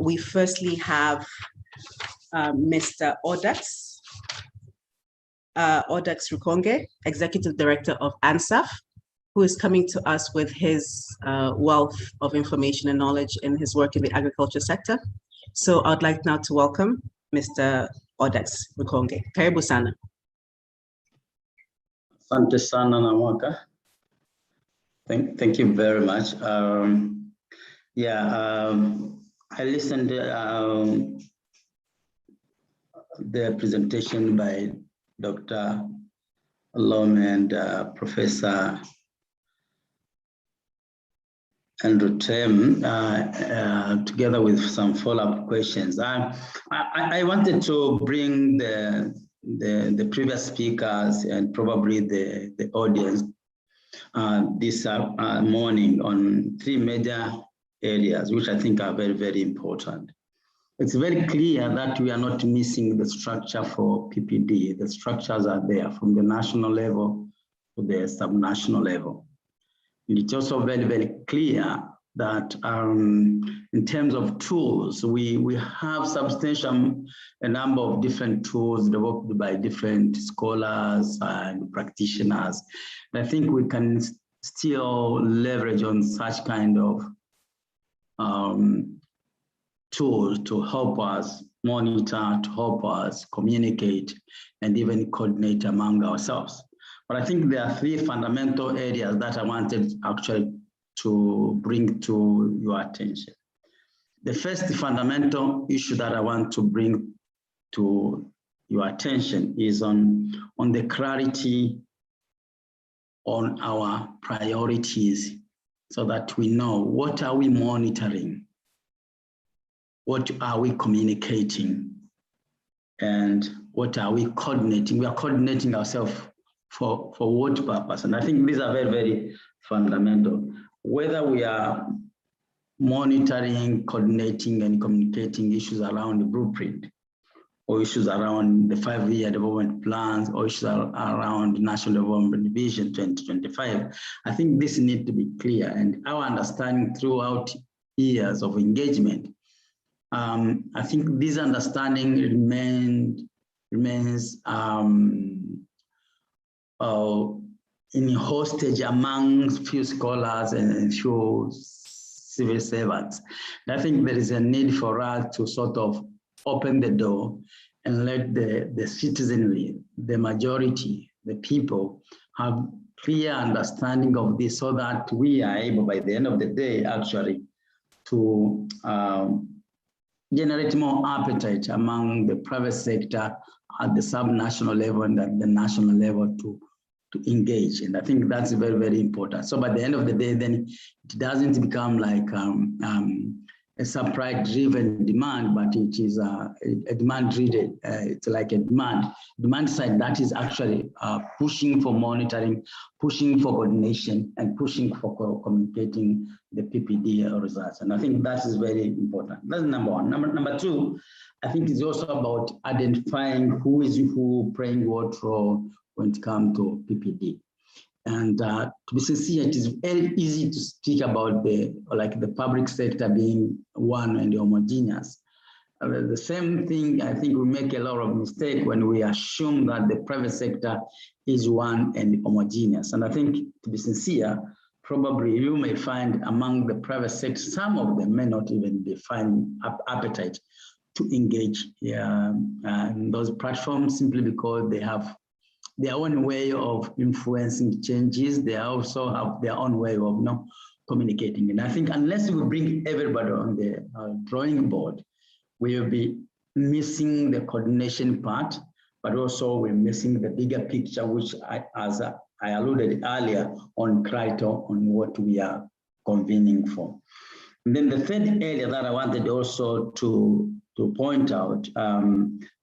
Speaker 1: We firstly have Mr. Odax Rukonge, Executive Director of ANSAF, who is coming to us with his wealth of information and knowledge in his work in the agriculture sector. So I'd like now to welcome Mr. Odax Rukonge. Karibu sana.
Speaker 6: Asante sana Namwaka. Thank you very much. I listened to the presentation by Dr. Lom and Professor Andrew Tem, together with some follow-up questions. I wanted to bring the previous speakers and probably the audience this morning on three major areas, which I think are very, very important. It's very clear that we are not missing the structure for PPD. The structures are there from the national level to the subnational level. And it's also very, very clear that in terms of tools, we have substantial a number of different tools developed by different scholars and practitioners. And I think we can still leverage on such kind of tools to help us monitor, to help us communicate, and even coordinate among ourselves. But I think there are three fundamental areas that I wanted actually to bring to your attention. The first fundamental issue that I want to bring to your attention is on the clarity on our priorities, so that we know what are we monitoring, what are we communicating, and what are we coordinating. We are coordinating ourselves for what purpose? And I think these are very, very fundamental. Whether we are monitoring, coordinating, and communicating issues around the blueprint, or issues around the 5-year development plans, or issues around National Development Vision 2025, I think this needs to be clear. And our understanding throughout years of engagement, I think this understanding remains in hostage among few scholars and few civil servants. And I think there is a need for us to sort of open the door and let the citizenry, the majority, the people, have clear understanding of this, so that we are able, by the end of the day, actually, to generate more appetite among the private sector at the sub-national level and at the national level to engage. And I think that's very, very important. So by the end of the day, then it doesn't become like a supply-driven demand, but it is a demand-driven. It's like a demand side that is actually pushing for monitoring, pushing for coordination, and pushing for communicating the PPD results. And I think that is very important. That's number one. Number two, I think it's also about identifying who is who playing what role when it comes to PPD. And to be sincere, it is very easy to speak about the public sector being one and homogeneous. The same thing, I think we make a lot of mistake when we assume that the private sector is one and homogeneous. And I think, to be sincere, probably you may find among the private sector, some of them may not even be finding appetite to engage in those platforms simply because they have their own way of influencing changes. They also have their own way of communicating. And I think unless we bring everybody on the drawing board, we will be missing the coordination part, but also we're missing the bigger picture, which as I alluded earlier on Keynote, on what we are convening for. And then the third area that I wanted also to point out,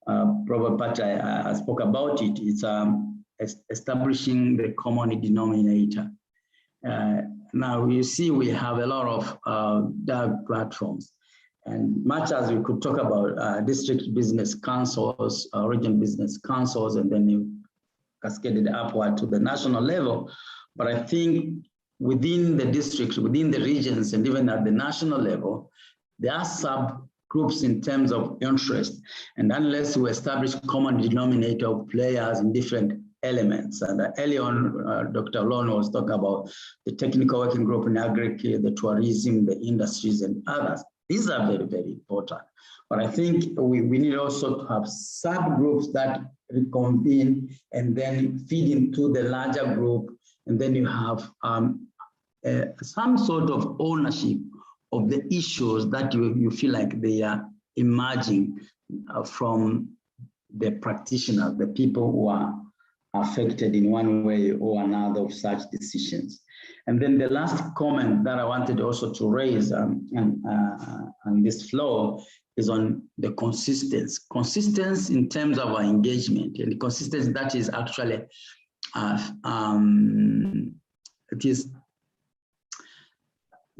Speaker 6: Robert Pat, I spoke about it, it's establishing the common denominator. Now you see we have a lot of DAG platforms, and much as we could talk about district business councils, regional business councils, and then you cascaded upward to the national level, but I think within the districts, within the regions, and even at the national level, there are subgroups in terms of interest. And unless we establish common denominator of players in different elements, and early on, Dr. Lon was talking about the technical working group in agriculture, the tourism, the industries, and others. These are very, very important. But I think we need also to have subgroups that reconvene and then feed into the larger group. And then you have some sort of ownership of the issues that you feel like they are emerging from the practitioners, the people who are affected in one way or another of such decisions. And then the last comment that I wanted also to raise on this floor is on the consistency. Consistency in terms of our engagement, and the consistency that is actually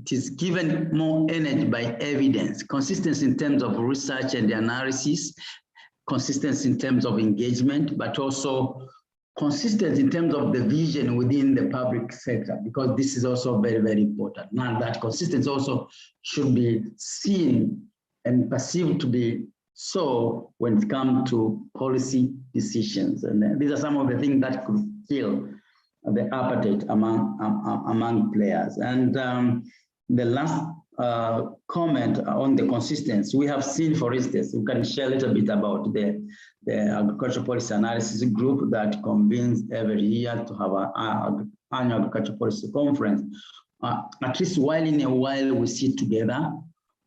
Speaker 6: it is given more energy by evidence. Consistency in terms of research and analysis, consistency in terms of engagement, but also consistency in terms of the vision within the public sector, because this is also very, very important. Now that consistency also should be seen and perceived to be so when it comes to policy decisions. And these are some of the things that could kill the appetite among players. And the last comment on the consistency, we have seen, for instance, we can share a little bit about the agricultural policy analysis group that convenes every year to have an annual agricultural policy conference. At least while in a while we sit together,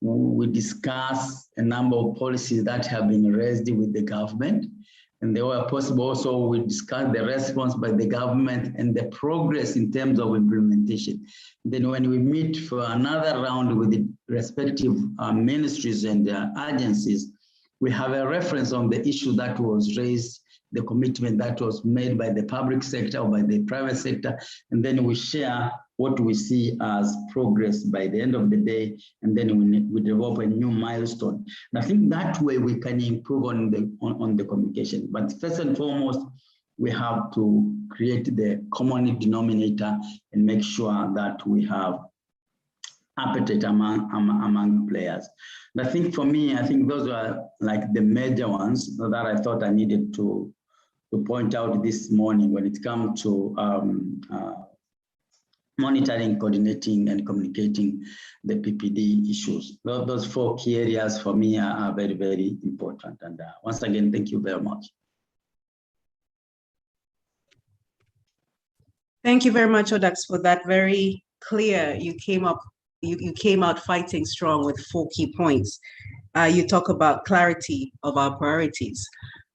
Speaker 6: we discuss a number of policies that have been raised with the government. And they were possible also we discuss the response by the government and the progress in terms of implementation. Then when we meet for another round with the respective ministries and agencies, we have a reference on the issue that was raised, the commitment that was made by the public sector or by the private sector, and then we share what we see as progress by the end of the day, and then we develop a new milestone. And I think that way we can improve on the communication. But first and foremost, we have to create the common denominator and make sure that we have appetite among players. And I think for me, I think those are like the major ones that I thought I needed to point out this morning when it comes to monitoring, coordinating, and communicating the PPD issues. Those 4 key areas for me are very, very important. And once again, thank you very much.
Speaker 1: Thank you very much, Odax, for that very clear. You came out fighting strong with 4 key points. you talk about clarity of our priorities.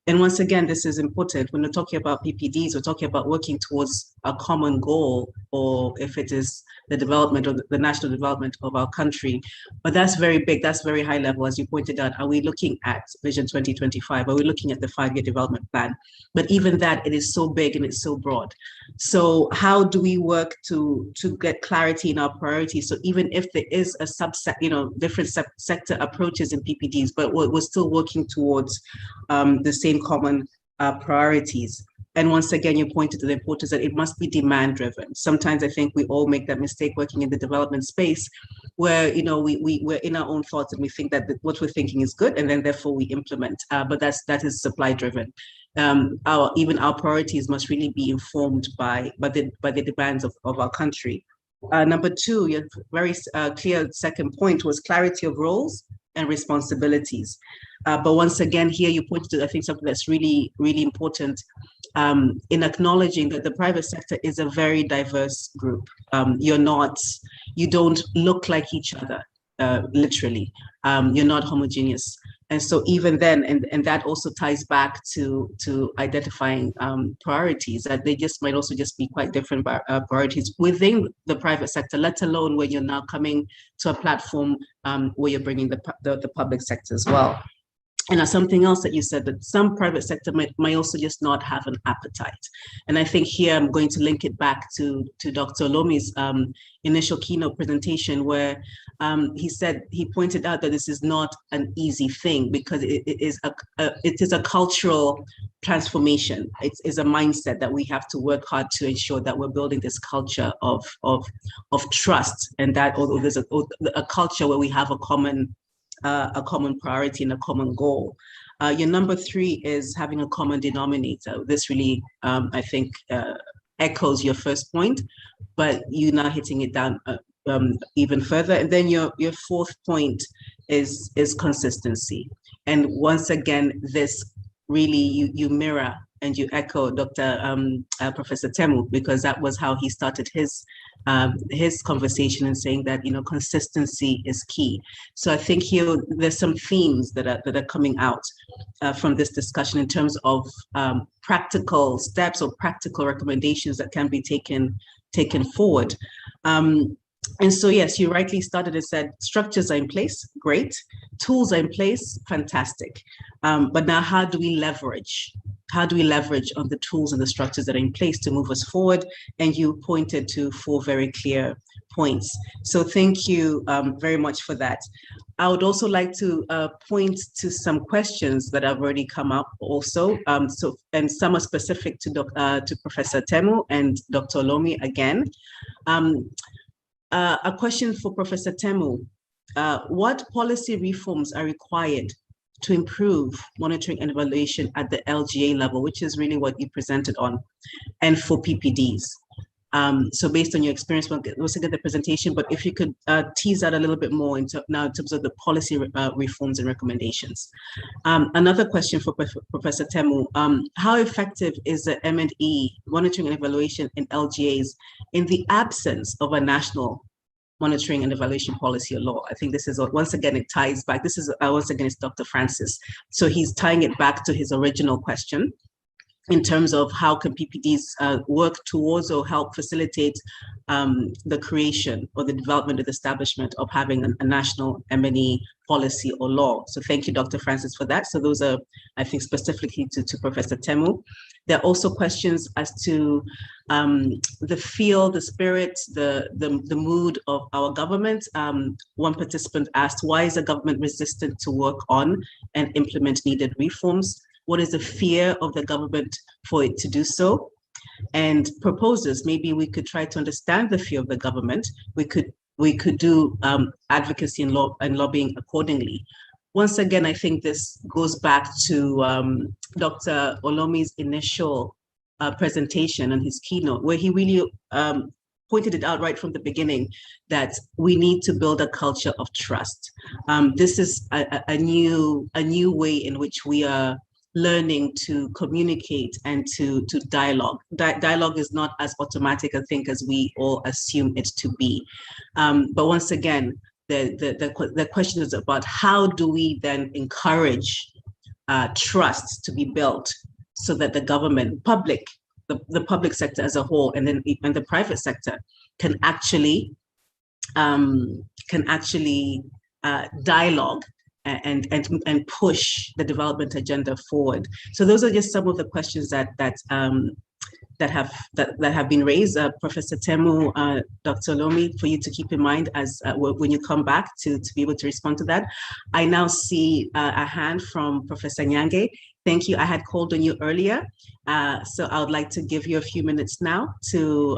Speaker 1: And once again, this is important. When we're talking about PPDs, we're talking about working towards a common goal, or if it is the development or the national development of our country. But that's very big, that's very high level. As you pointed out, are we looking at Vision 2025? Are we looking at the 5-year development plan? But even that, it is so big and it's so broad. So how do we work to get clarity in our priorities? So even if there is a subset, different sector approaches in PPDs, but we're still working towards the same common priorities. And once again, you pointed to the importance that it must be demand driven. Sometimes I think we all make that mistake working in the development space where, we're in our own thoughts and we think that what we're thinking is good and then therefore we implement, but that is supply driven. Even our priorities must really be informed by the demands of our country. Number two, your very clear second point was clarity of roles and responsibilities. But once again, here you pointed to, I think, something that's really, really important in acknowledging that the private sector is a very diverse group. You don't look like each other, literally. You're not homogeneous. And so even then, and that also ties back to identifying priorities, that they might also be quite different priorities within the private sector, let alone when you're now coming to a platform where you're bringing the public sector as well. And something else that you said, that some private sector might also just not have an appetite. And I think here I'm going to link it back to Dr. Olomi's initial keynote presentation, where he pointed out that this is not an easy thing, because it is a cultural transformation. It is a mindset that we have to work hard to ensure that we're building this culture of trust, and that although there's a culture where we have a common priority and a common goal. Your number 3 is having a common denominator. This really, I think, echoes your first point, but you're now hitting it down even further. And then your 4th point is consistency. And once again, this really, you mirror and you echo Professor Temu, because that was how he started his conversation, and saying that consistency is key. So I think here there's some themes that are coming out from this discussion in terms of practical steps or practical recommendations that can be taken forward. And so, yes, you rightly started and said structures are in place, great. Tools are in place, fantastic. But now how do we leverage? How do we leverage on the tools and the structures that are in place to move us forward? And you pointed to 4 very clear points. So thank you very much for that. I would also like to point to some questions that have already come up also. And some are specific to Professor Temu and Dr. Olomi again. A question for Professor Temu. What policy reforms are required to improve monitoring and evaluation at the LGA level, which is really what you presented on, and for PPDs? So based on your experience, we'll get the presentation, but if you could tease out a little bit more in terms of the policy reforms and recommendations. Another question for Professor Temu, how effective is the M&E, monitoring and evaluation in LGAs, in the absence of a national monitoring and evaluation policy or law? I think this is, once again, it ties back. This is, once again, it's Dr. Francis. So he's tying it back to his original question in terms of how can PPDs work towards or help facilitate the creation or the development or the establishment of having a national M&E policy or law. So thank you, Dr. Francis, for that. So those are, I think, specifically to Professor Temu. There are also questions as to the feel, the spirit, the mood of our government. One participant asked, why is the government resistant to work on and implement needed reforms? What is the fear of the government for it to do so? And proposes, maybe we could try to understand the fear of the government. We could do advocacy and lobbying accordingly. Once again, I think this goes back to Dr. Olomi's initial presentation and his keynote, where he really pointed it out right from the beginning that we need to build a culture of trust. This is a new way in which we are learning to communicate and to dialogue. Dialogue is not as automatic, I think, as we all assume it to be. But once again, the question is about how do we then encourage trust to be built so that the government, the public sector as a whole, and then even the private sector can actually dialogue and push the development agenda forward. So those are just some of the questions that have been raised. Professor Temu, Dr. Lomi, for you to keep in mind as when you come back to be able to respond to that. I now see a hand from Professor Nyange. Thank you. I had called on you earlier, so I would like to give you a few minutes now to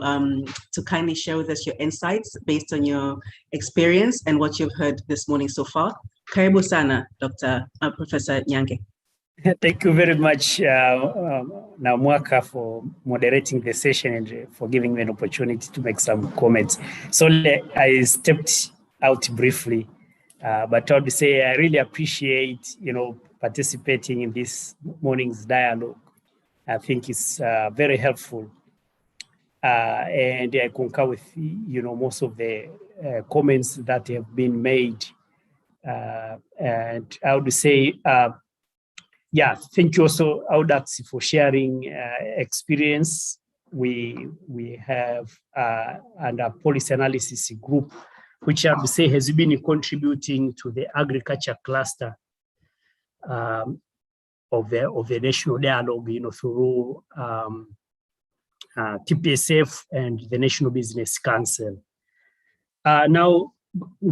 Speaker 1: kindly share with us your insights based on your experience and what you've heard this morning so far. Karibu sana, Professor Nyange.
Speaker 7: Thank you very much, Namwaka, for moderating the session and for giving me an opportunity to make some comments. So I stepped out briefly, but I would say I really appreciate, participating in this morning's dialogue. I think it's very helpful, and I concur with most of the comments that have been made. And I would say, thank you also, Audax, for sharing experience. We have under policy analysis group, which I would say has been contributing to the agriculture cluster of the national dialogue, through TPSF and the National Business Council. Now,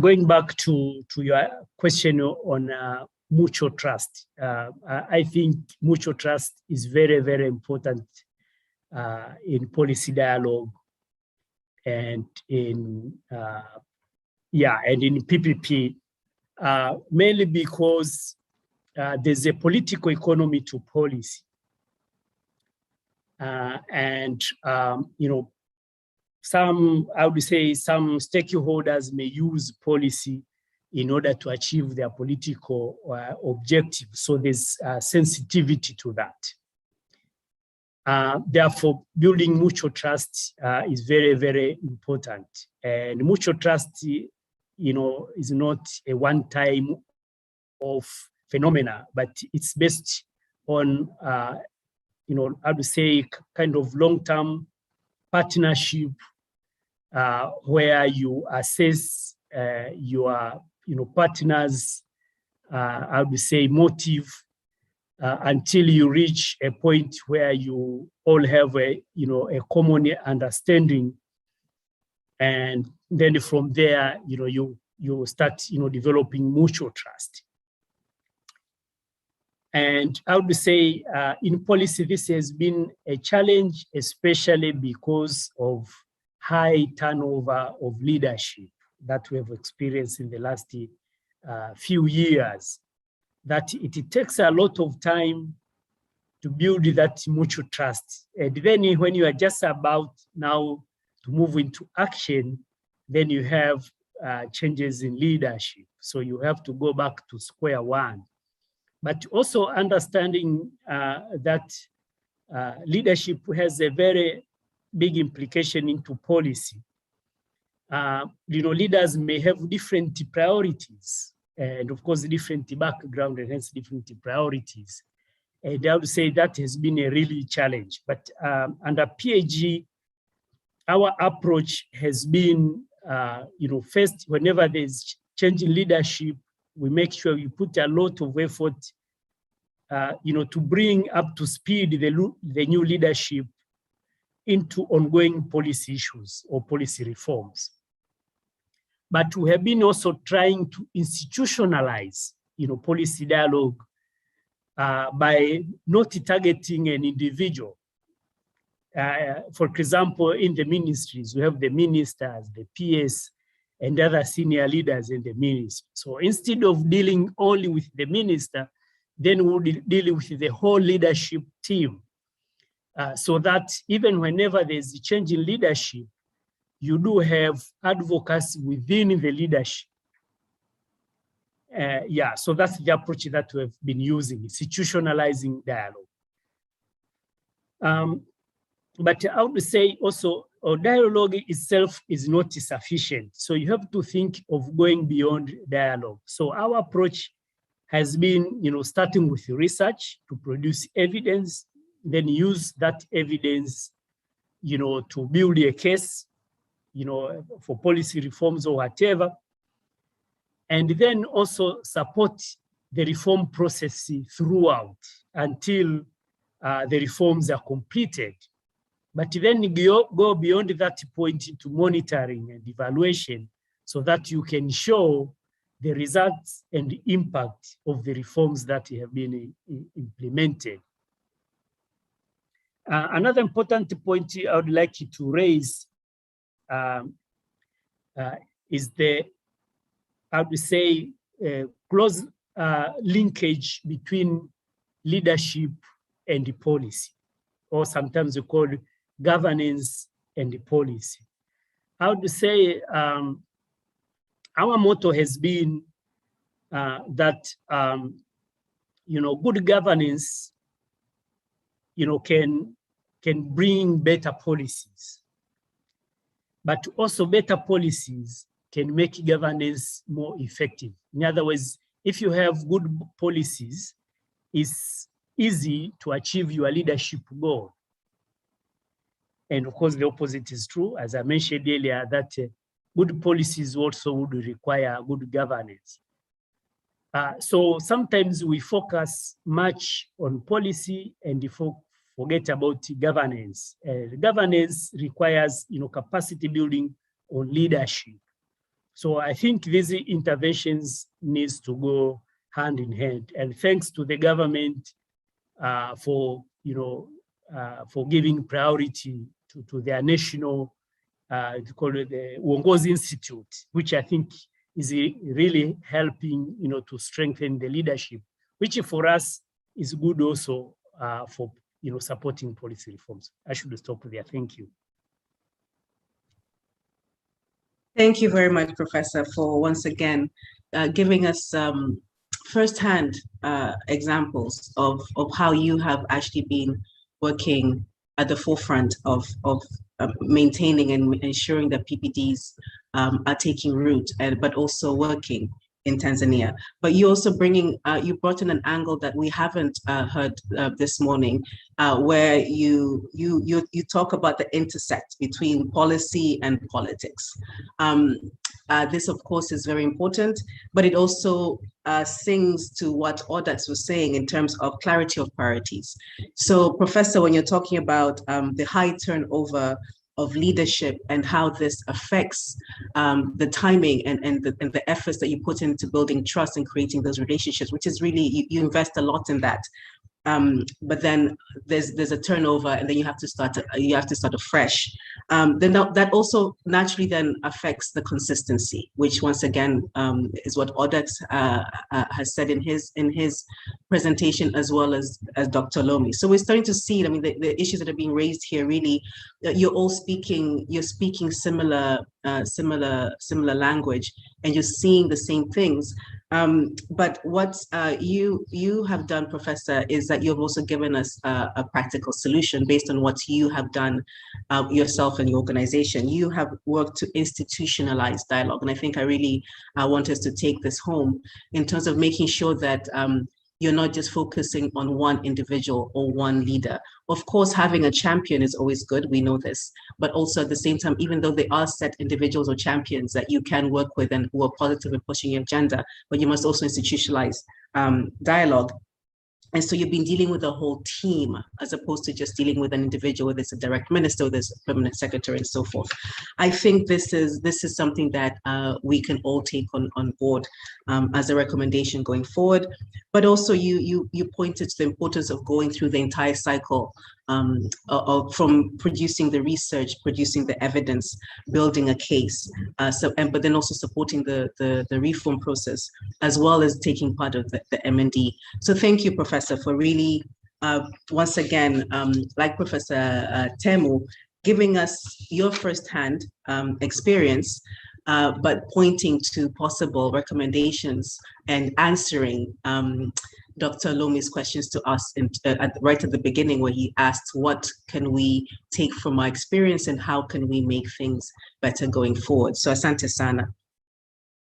Speaker 7: going back to your question on mutual trust, I think mutual trust is very, very important in policy dialogue and in PPP, mainly because there's a political economy to policy, and some stakeholders may use policy in order to achieve their political objectives. So there's sensitivity to that. Therefore, building mutual trust is very, very important. And mutual trust, is not a one-time of phenomena, but it's based on, kind of long-term partnership where you assess your partners, motive until you reach a point where you all have a common understanding, and then from there you start developing mutual trust. And I would say in policy this has been a challenge, especially because of high turnover of leadership that we have experienced in the last few years, that it takes a lot of time to build that mutual trust. And then when you are just about now to move into action, then you have changes in leadership. So you have to go back to square one. But also understanding that leadership has a very big implication into policy. Leaders may have different priorities, and of course, different background and hence different priorities. And I would say that has been a really challenge. But under PAG, our approach has been, first, whenever there's change in leadership, we make sure we put a lot of effort, to bring up to speed the new leadership into ongoing policy issues or policy reforms. But we have been also trying to institutionalize, policy dialogue by not targeting an individual. For example, in the ministries, we have the ministers, the PS, and other senior leaders in the ministry. So instead of dealing only with the minister, then we'll deal with the whole leadership team. So that even whenever there's a change in leadership, you do have advocacy within the leadership. So that's the approach that we've been using, institutionalizing dialogue. but I would say also, dialogue itself is not sufficient. So you have to think of going beyond dialogue. So our approach has been, starting with research to produce evidence, then use that evidence, to build a case, for policy reforms or whatever, and then also support the reform process throughout until the reforms are completed. But then go beyond that point into monitoring and evaluation so that you can show the results and the impact of the reforms that have been implemented. Another important point I would like you to raise is the, I would say, close linkage between leadership and the policy, or sometimes we call it governance and the policy. I would say our motto has been that good governance can bring better policies, but also better policies can make governance more effective. In other words, if you have good policies, it's easy to achieve your leadership goal. And of course, the opposite is true. As I mentioned earlier, that good policies also would require good governance. So sometimes we focus much on policy and forget about governance. Governance requires, capacity building on leadership. So I think these interventions needs to go hand in hand. And thanks to the government for giving priority to their national, call it the Uongozi Institute, which I think is really helping, to strengthen the leadership, which for us is good also for, supporting policy reforms. I should stop there. Thank you.
Speaker 1: Thank you very much, Professor, for once again giving us firsthand examples of how you have actually been working at the forefront of maintaining and ensuring that PPDs are taking root, but also working in Tanzania. But you also you brought in an angle that we haven't heard this morning, where you talk about the intersect between policy and politics. This, of course, is very important, but it also sings to what Audax was saying in terms of clarity of priorities. So, Professor, when you're talking about the high turnover of leadership and how this affects the timing and the efforts that you put into building trust and creating those relationships, which is really, you invest a lot in that. But then there's a turnover, and then you have to start afresh. Then that also naturally then affects the consistency, which once again is what Audax has said in his presentation, as well as Dr. Lomi. So we're starting to see, the issues that are being raised here, really, you're speaking similar language, and you're seeing the same things. But what you have done, Professor, is that you've also given us a practical solution based on what you have done yourself and your organization. You have worked to institutionalize dialogue. And I think I really want us to take this home in terms of making sure that you're not just focusing on one individual or one leader. Of course, having a champion is always good, we know this, but also at the same time, even though they are set individuals or champions that you can work with and who are positive in pushing your agenda, but you must also institutionalize dialogue. And so you've been dealing with a whole team as opposed to just dealing with an individual, whether it's a direct minister, or there's a permanent secretary and so forth. I think this is something that we can all take on board as a recommendation going forward. But also you pointed to the importance of going through the entire cycle from producing the research, producing the evidence, building a case, but then also supporting the reform process, as well as taking part of the M&D. So thank you, Professor, for really, once again, like Professor Temu, giving us your firsthand experience, but pointing to possible recommendations and answering Dr. Lomi's questions to us right at the beginning, where he asked, what can we take from our experience and how can we make things better going forward? So asante sana.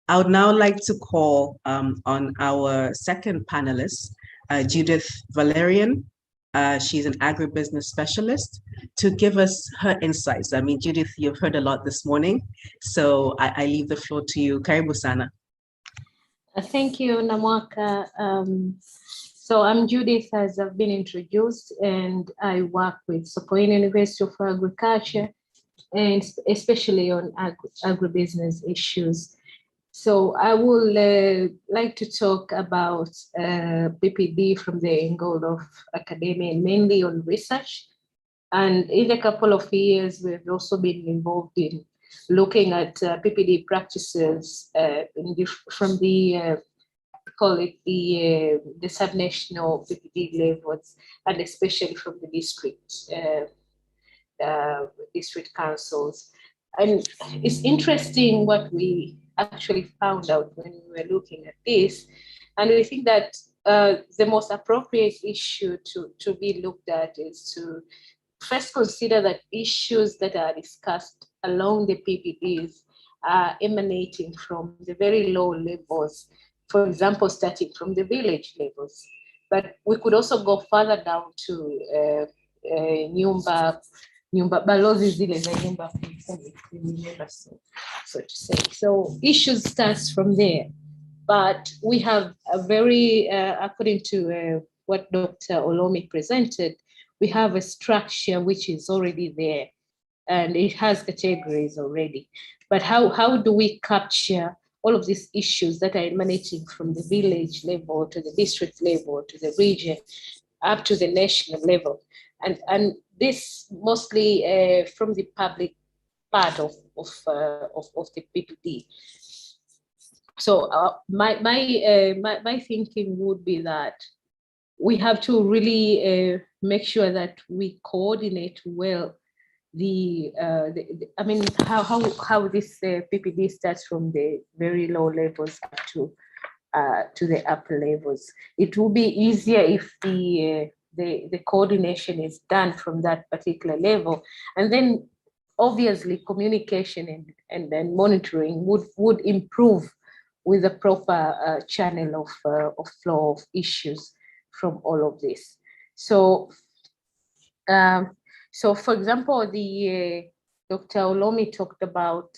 Speaker 1: I would now like to call on our second panelist, Judith Valerian. She's an agribusiness specialist, to give us her insights. I mean, Judith, you've heard a lot this morning, so I leave the floor to you. Karibu sana.
Speaker 8: Thank you, Namwaka. So I'm Judith, as I've been introduced, and I work with Sokoine University of Agriculture, and especially on agribusiness issues. So I would like to talk about PPD from the angle of academia, mainly on research. And in a couple of years, we've also been involved in looking at PPD practices from the call it the subnational PPD levels, and especially from the district councils. And it's interesting what we actually found out when we were looking at this. And we think that the most appropriate issue to be looked at is to first consider that issues that are discussed along the PPDs are emanating from the very low levels, for example, starting from the village levels. But we could also go further down to balozi zile za nyumba so to say. So issues starts from there, but we have a very, according to what Dr. Olomi presented, we have a structure which is already there, and it has categories already. But how do we capture all of these issues that are emanating from the village level to the district level to the region up to the national level? And this mostly from the public part of the PPD. So my thinking would be that we have to really make sure that we coordinate well I mean how this PPD starts from the very low levels up to the upper levels. It will be easier if the coordination is done from that particular level, and then obviously communication and monitoring would improve with a proper channel of flow of issues from all of this. So for example, Dr. Olomi talked about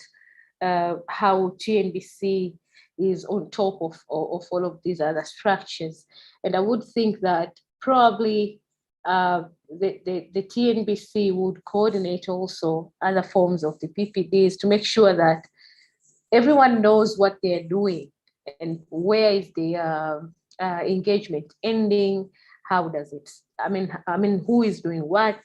Speaker 8: how TNBC is on top of all of these other structures. And I would think that probably the TNBC would coordinate also other forms of the PPDs to make sure that everyone knows what they're doing and where is the engagement ending, how does it, I mean, who is doing what,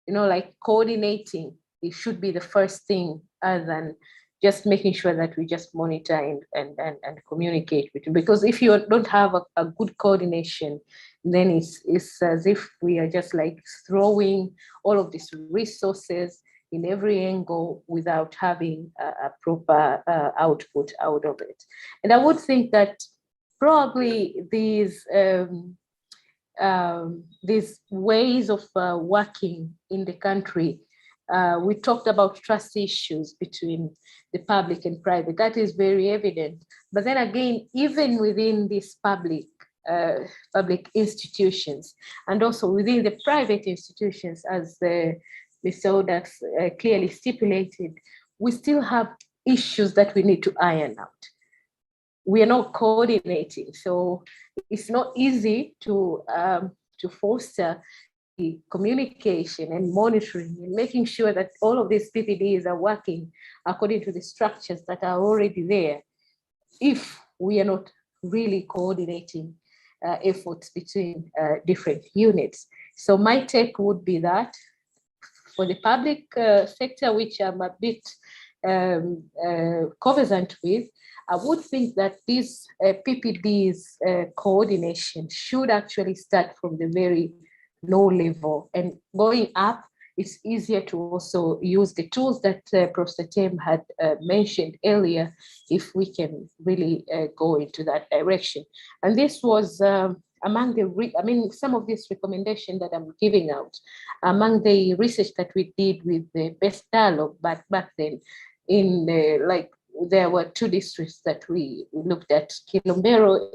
Speaker 8: like coordinating, it should be the first thing other than just making sure that we just monitor and communicate with you. Because if you don't have a good coordination, then it's as if we are just like throwing all of these resources in every angle without having a proper output out of it. And I would think that probably these ways of working in the country, we talked about trust issues between the public and private. That is very evident. But then again, even within these public institutions and also within the private institutions, as Mr. Odax clearly stipulated, we still have issues that we need to iron out. We are not coordinating, so it's not easy to foster the communication and monitoring and making sure that all of these PPDs are working according to the structures that are already there, if we are not really coordinating efforts between different units. So my take would be that for the public sector, which I'm a bit conversant with, I would think that these PPDs coordination should actually start from the very low level, and going up, it's easier to also use the tools that Professor Tem had mentioned earlier, if we can really go into that direction. And this was among the, some of these recommendations that I'm giving out, among the research that we did with the best dialogue back then, in there were 2 districts that we looked at, Kilombero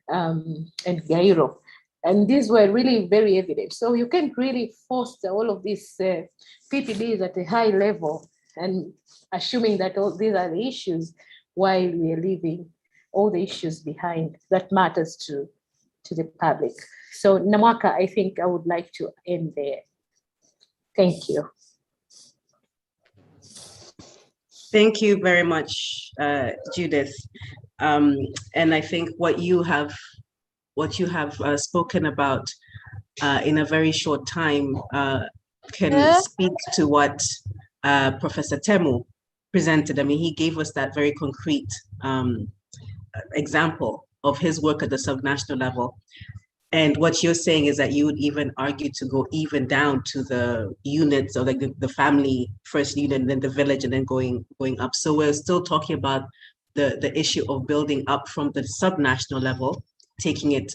Speaker 8: and Gairo. And these were really very evident. So you can't really foster all of these PPDs at a high level and assuming that all these are the issues while we are leaving all the issues behind that matters to the public. So Namwaka, I think I would like to end there. Thank you.
Speaker 1: Thank you very much, Judith. And I think what you have spoken about in a very short time can speak to what Professor Temu presented. I mean, he gave us that very concrete example of his work at the subnational level. And what you're saying is that you would even argue to go even down to the units, or like the family first unit, and then the village, and then going up. So we're still talking about the issue of building up from the subnational level, taking it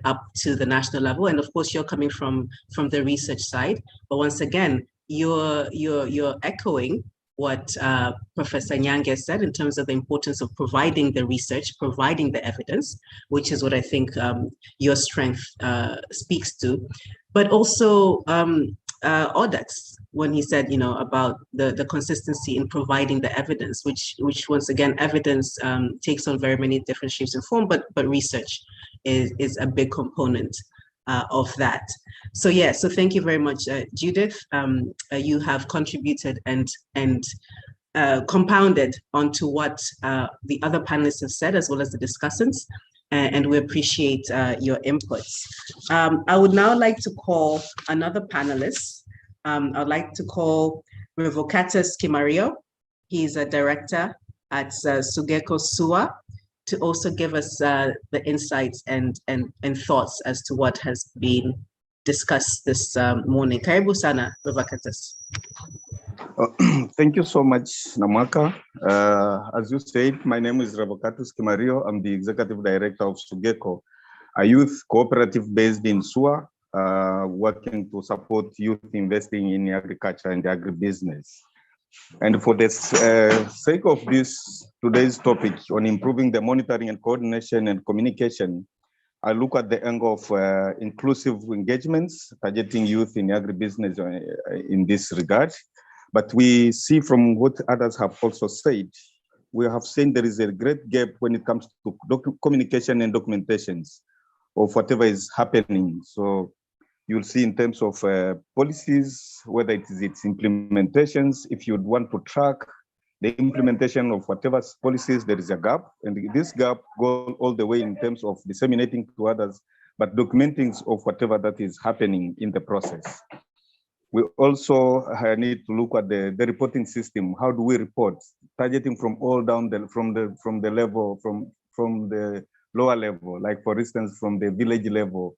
Speaker 1: up to the national level. And of course, you're coming from the research side. But once again, you're echoing what Professor Nyange said in terms of the importance of providing the research, providing the evidence, which is what I think your strength speaks to. But also Audax, when he said, about the consistency in providing the evidence, which once again, evidence takes on very many different shapes and form, but research is a big component of that. So yeah, so thank you very much, Judith. You have contributed and compounded onto what the other panelists have said, as well as the discussants, and we appreciate your inputs. I would now like to call another panelist. I'd like to call Revocatus Kimario. He's a director at Sugeko SUA, to also give us the insights and thoughts as to what has been discussed this morning. Karibu sana, Revocatus.
Speaker 9: Thank you so much, Namwaka. As you said, my name is Revocatus Kimario. I'm the Executive Director of Sugeko, a youth cooperative based in SUA, working to support youth investing in agriculture and agribusiness. And for the sake of today's topic on improving the monitoring and coordination and communication, I look at the angle of inclusive engagements, targeting youth in agribusiness in this regard. But we see from what others have also said, we have seen there is a great gap when it comes to communication and documentations of whatever is happening. So you'll see in terms of policies, whether it is its implementations, if you'd want to track the implementation of whatever policies, there is a gap. And this gap goes all the way in terms of disseminating to others, but documenting of whatever that is happening in the process. We also need to look at the reporting system. How do we report? Targeting from all down from the level, from the lower level, like for instance, from the village level,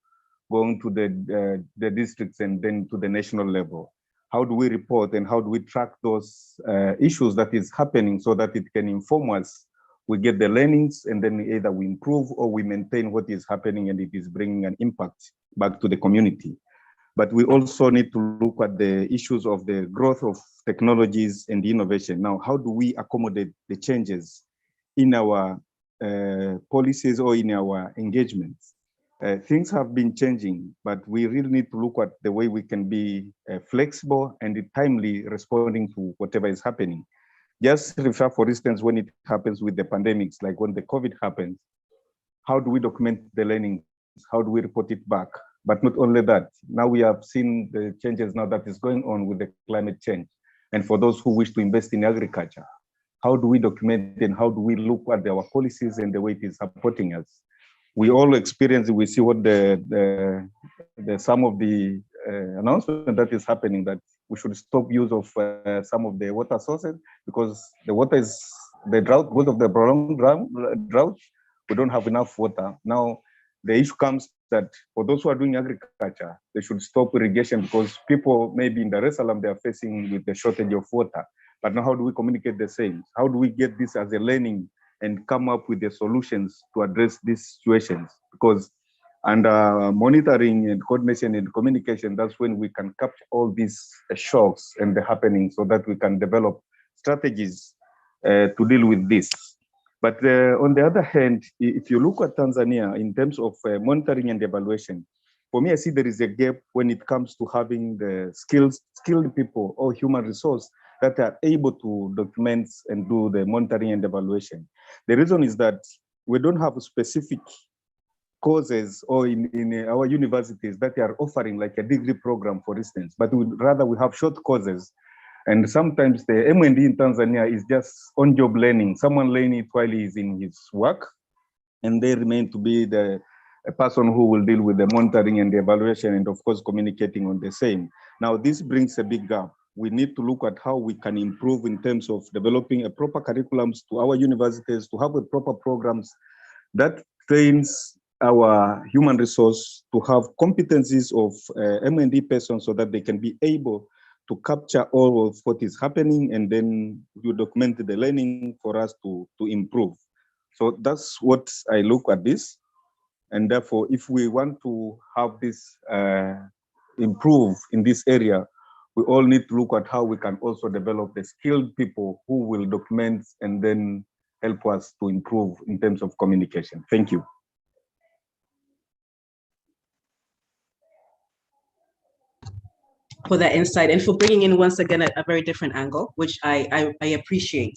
Speaker 9: going to the districts and then to the national level. How do we report and how do we track those issues that is happening so that it can inform us? We get the learnings and then either we improve or we maintain what is happening and it is bringing an impact back to the community. But we also need to look at the issues of the growth of technologies and innovation. Now, how do we accommodate the changes in our policies or in our engagements? Things have been changing, but we really need to look at the way we can be flexible and timely responding to whatever is happening. Just refer, for instance, when it happens with the pandemics, like when the COVID happens, how do we document the learnings? How do we report it back? But not only that, now we have seen the changes now that is going on with the climate change. And for those who wish to invest in agriculture, how do we document and how do we look at our policies and the way it is supporting us? We all experience, we see what some of the announcement that is happening, that we should stop use of some of the water sources because the water is the drought, because of the prolonged drought, we don't have enough water. Now, the issue comes that for those who are doing agriculture, they should stop irrigation because people maybe in Dar es Salaam, they are facing with the shortage of water. But now how do we communicate the same? How do we get this as a learning and come up with the solutions to address these situations? Because And monitoring and coordination and communication, that's when we can capture all these shocks and the happenings so that we can develop strategies to deal with this. But on the other hand, if you look at Tanzania in terms of monitoring and evaluation, for me, I see there is a gap when it comes to having the skilled people or human resource that are able to document and do the monitoring and evaluation. The reason is that we don't have specific courses or in our universities that are offering like a degree program, for instance, but rather we have short courses. And sometimes the M&E in Tanzania is just on-job learning. Someone learning it while he's in his work, and they remain to be the person who will deal with the monitoring and the evaluation and of course communicating on the same. Now this brings a big gap. We need to look at how we can improve in terms of developing a proper curriculums to our universities, to have a proper programs that trains our human resource to have competencies of M&E persons so that they can be able to capture all of what is happening and then you document the learning for us to improve. So that's what I look at this. And therefore, if we want to have this improve in this area, we all need to look at how we can also develop the skilled people who will document and then help us to improve in terms of communication. Thank you.
Speaker 1: For that insight and for bringing in once again a very different angle, which I appreciate.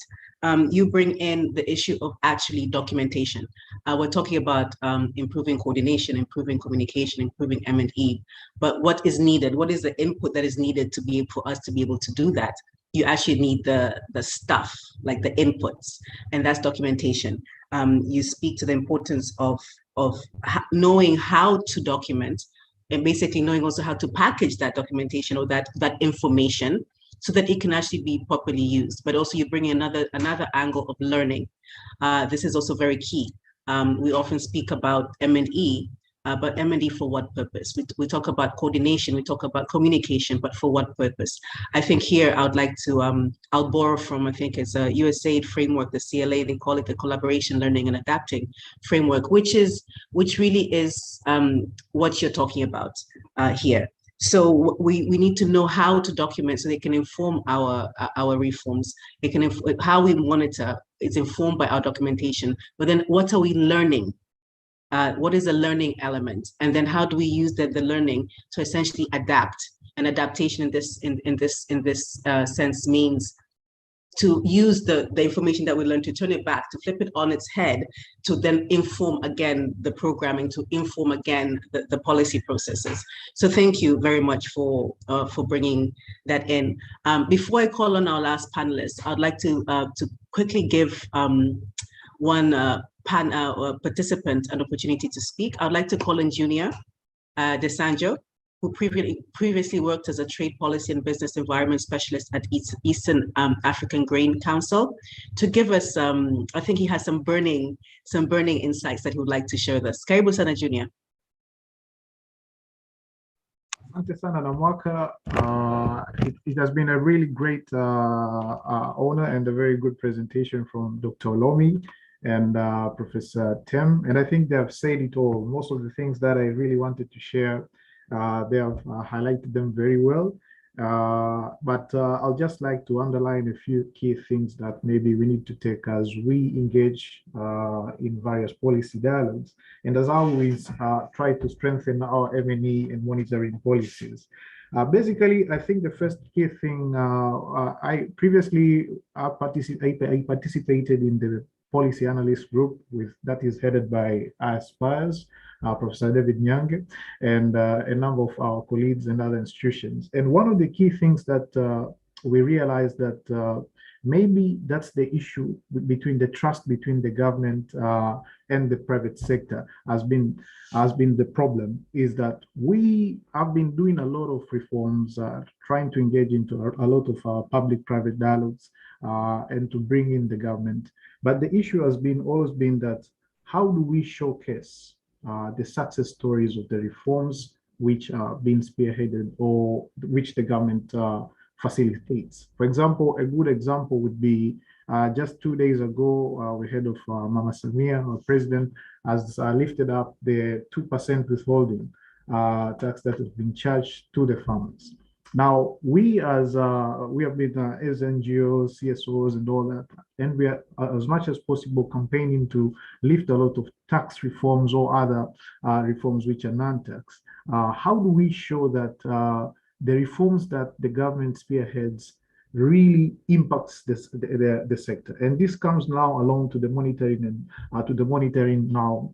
Speaker 1: You bring in the issue of actually documentation. We're talking about improving coordination, improving communication, improving M&E, but what is needed? What is the input that is needed to be for us to be able to do that? You actually need the stuff, like the inputs, and that's documentation. You speak to the importance of knowing how to document, and basically knowing also how to package that documentation or that information so that it can actually be properly used. But also you bring in another angle of learning. This is also very key. We often speak about M&E, but M&E for what purpose? We talk about coordination, we talk about communication, but for what purpose? I think here I would like to, I'll borrow from, I think it's a USAID framework, the CLA, they call it the Collaboration, Learning and Adapting framework, which really is what you're talking about here. So we need to know how to document so they can inform our reforms. They can how we monitor, it's informed by our documentation, but then what are we learning? What is the learning element? And then how do we use the learning to essentially adapt? And adaptation in this sense means to use the information that we learn to turn it back, to flip it on its head, to then inform again the programming, to inform again the policy processes. So thank you very much for bringing that in. Before I call on our last panelist, I'd like to quickly give one participant an opportunity to speak. I'd like to call in Junior DeSanjo, who previously worked as a trade policy and business environment specialist at Eastern African Grain Council, to give us, I think he has some burning insights that he would like to share with us. Karibu sana, Junior.
Speaker 10: Asante sana Namwaka. It has been a really great honor and a very good presentation from Dr. Olomi and Professor Tem. And I think they have said it all. Most of the things that I really wanted to share, they have highlighted them very well. But I'll just like to underline a few key things that maybe we need to take as we engage in various policy dialogues, and as always try to strengthen our M&E and monitoring policies. Basically, I think the first key thing, I participated in the policy analyst group that is headed by Aspires, Professor David Nyange, and a number of our colleagues and other institutions. And one of the key things that we realized that maybe that's the issue between the trust between the government and the private sector has been the problem, is that we have been doing a lot of reforms, trying to engage into a lot of public-private dialogues and to bring in the government. But the issue has always been that how do we showcase the success stories of the reforms which are being spearheaded or which the government facilitates. For example, a good example would be just 2 days ago, we heard of Mama Samia, our president, has lifted up the 2% withholding tax that has been charged to the farmers. Now, we have been as NGOs, CSOs, and all that, and we are as much as possible campaigning to lift a lot of tax reforms or other reforms which are non-tax. How do we show that the reforms that the government spearheads really impacts the sector? And this comes now along to the monitoring and now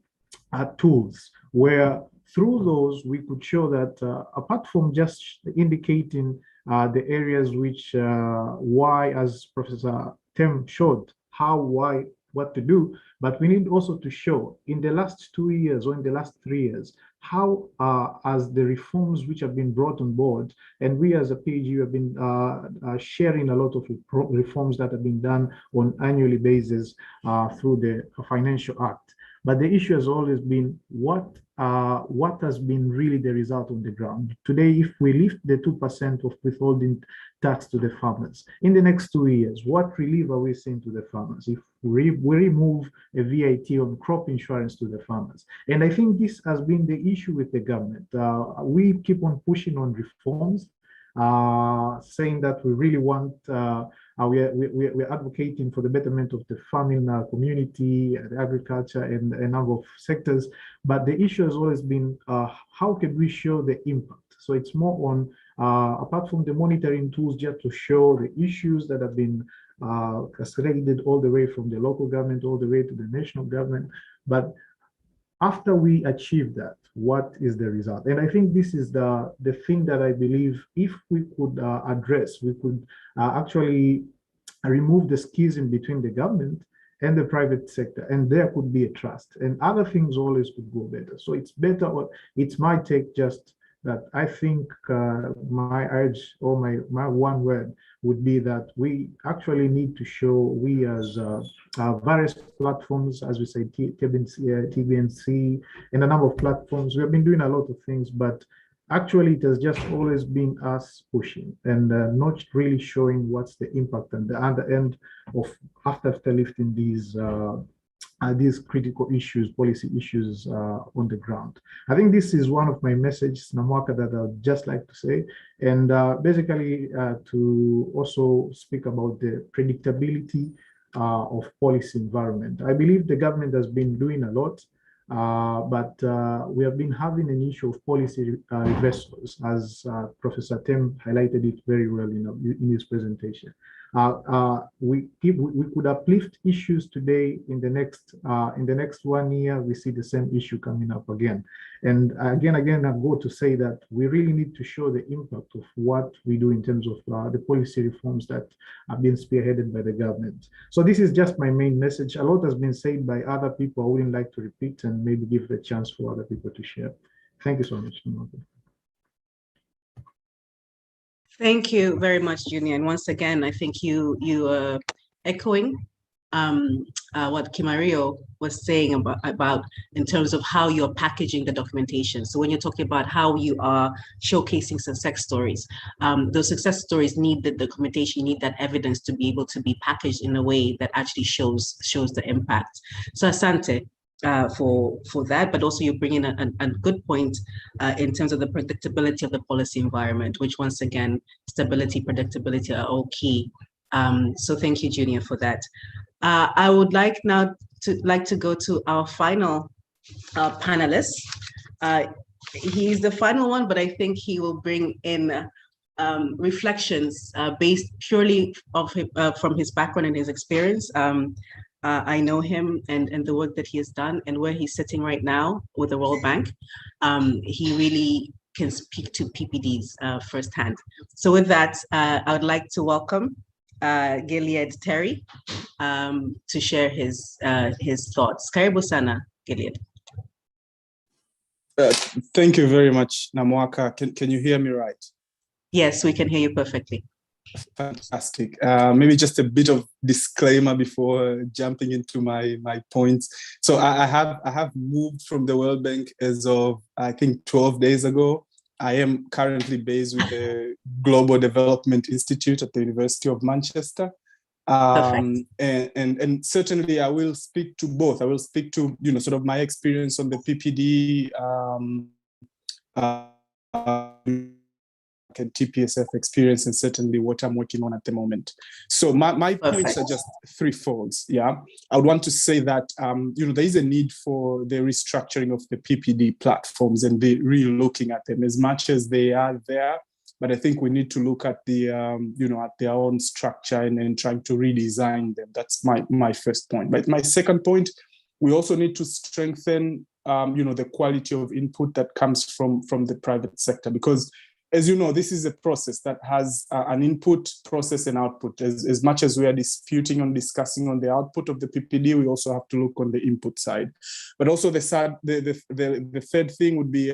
Speaker 10: tools, where through those we could show that apart from just indicating the areas which why, as Professor Tem showed, how, why, what to do, but we need also to show in the last 2 years or in the last 3 years, how as the reforms which have been brought on board, and we as a PAG have been sharing a lot of reforms that have been done on annually basis through the Financial Act. But the issue has always been what has been really the result on the ground. Today, if we lift the 2% of withholding tax to the farmers, in the next 2 years, what relief are we seeing to the farmers? If we remove a VAT on crop insurance to the farmers. And I think this has been the issue with the government. We keep on pushing on reforms, saying that we really want, we're advocating for the betterment of the farming community, agriculture, and a number of sectors. But the issue has always been, how can we show the impact? So it's more on, apart from the monitoring tools, just to show the issues that have been cascaded all the way from the local government all the way to the national government. But after we achieve that, what is the result? And I think this is the thing that I believe if we could address, we could actually remove the schism between the government and the private sector, and there could be a trust, and other things always could go better. So it's better, or it's my take, just that I think my urge or my one word would be that we actually need to show, we as various platforms, as we say, TBNC, and a number of platforms, we have been doing a lot of things, but actually it has just always been us pushing and not really showing what's the impact and the other end of after lifting these critical issues, policy issues on the ground. I think this is one of my messages, Namwaka, that I'd just like to say, and basically to also speak about the predictability of policy environment. I believe the government has been doing a lot, but we have been having an issue of policy reversals, as Professor Tem highlighted it very well in his presentation. We could uplift issues today. In the next 1 year, we see the same issue coming up again. And again, I go to say that we really need to show the impact of what we do in terms of the policy reforms that have been spearheaded by the government. So this is just my main message. A lot has been said by other people. I wouldn't like to repeat, and maybe give the chance for other people to share. Thank you so much.
Speaker 1: Thank you very much, Junior. And once again, I think you are echoing what Kimario was saying about in terms of how you're packaging the documentation. So when you're talking about how you are showcasing success stories, those success stories need the documentation, you need that evidence to be able to be packaged in a way that actually shows the impact. So Asante, for that, but also you're bringing a good point in terms of the predictability of the policy environment, which once again, stability, predictability are all key. So thank you, Junior, for that. I would like now to go to our final panelist. He's the final one, but I think he will bring in reflections based purely from his background and his experience. I know him and the work that he has done, and where he's sitting right now with the World Bank. He really can speak to PPDs firsthand. So with that, I would like to welcome Gilead Terry to share his thoughts. Karibu sana, Gilead.
Speaker 11: Thank you very much, Namwaka. Can you hear me right?
Speaker 1: Yes, we can hear you perfectly.
Speaker 11: Fantastic. Maybe just a bit of disclaimer before jumping into my points. So I have moved from the World Bank as of, I think, 12 days ago. I am currently based with the Global Development Institute at the University of Manchester. And certainly I will speak to both. I will speak to, sort of my experience on the PPD and TPSF experience, and certainly what I'm working on at the moment. So my points are just threefold. Yeah, I would want to say that there is a need for the restructuring of the PPD platforms and the re-looking at them as much as they are there. But I think we need to look at the at their own structure and trying to redesign them. That's my first point. But my second point, we also need to strengthen the quality of input that comes from the private sector, because as you know, this is a process that has an input, process, and output. As much as we are disputing and discussing on the output of the PPD, we also have to look on the input side. But also the third thing would be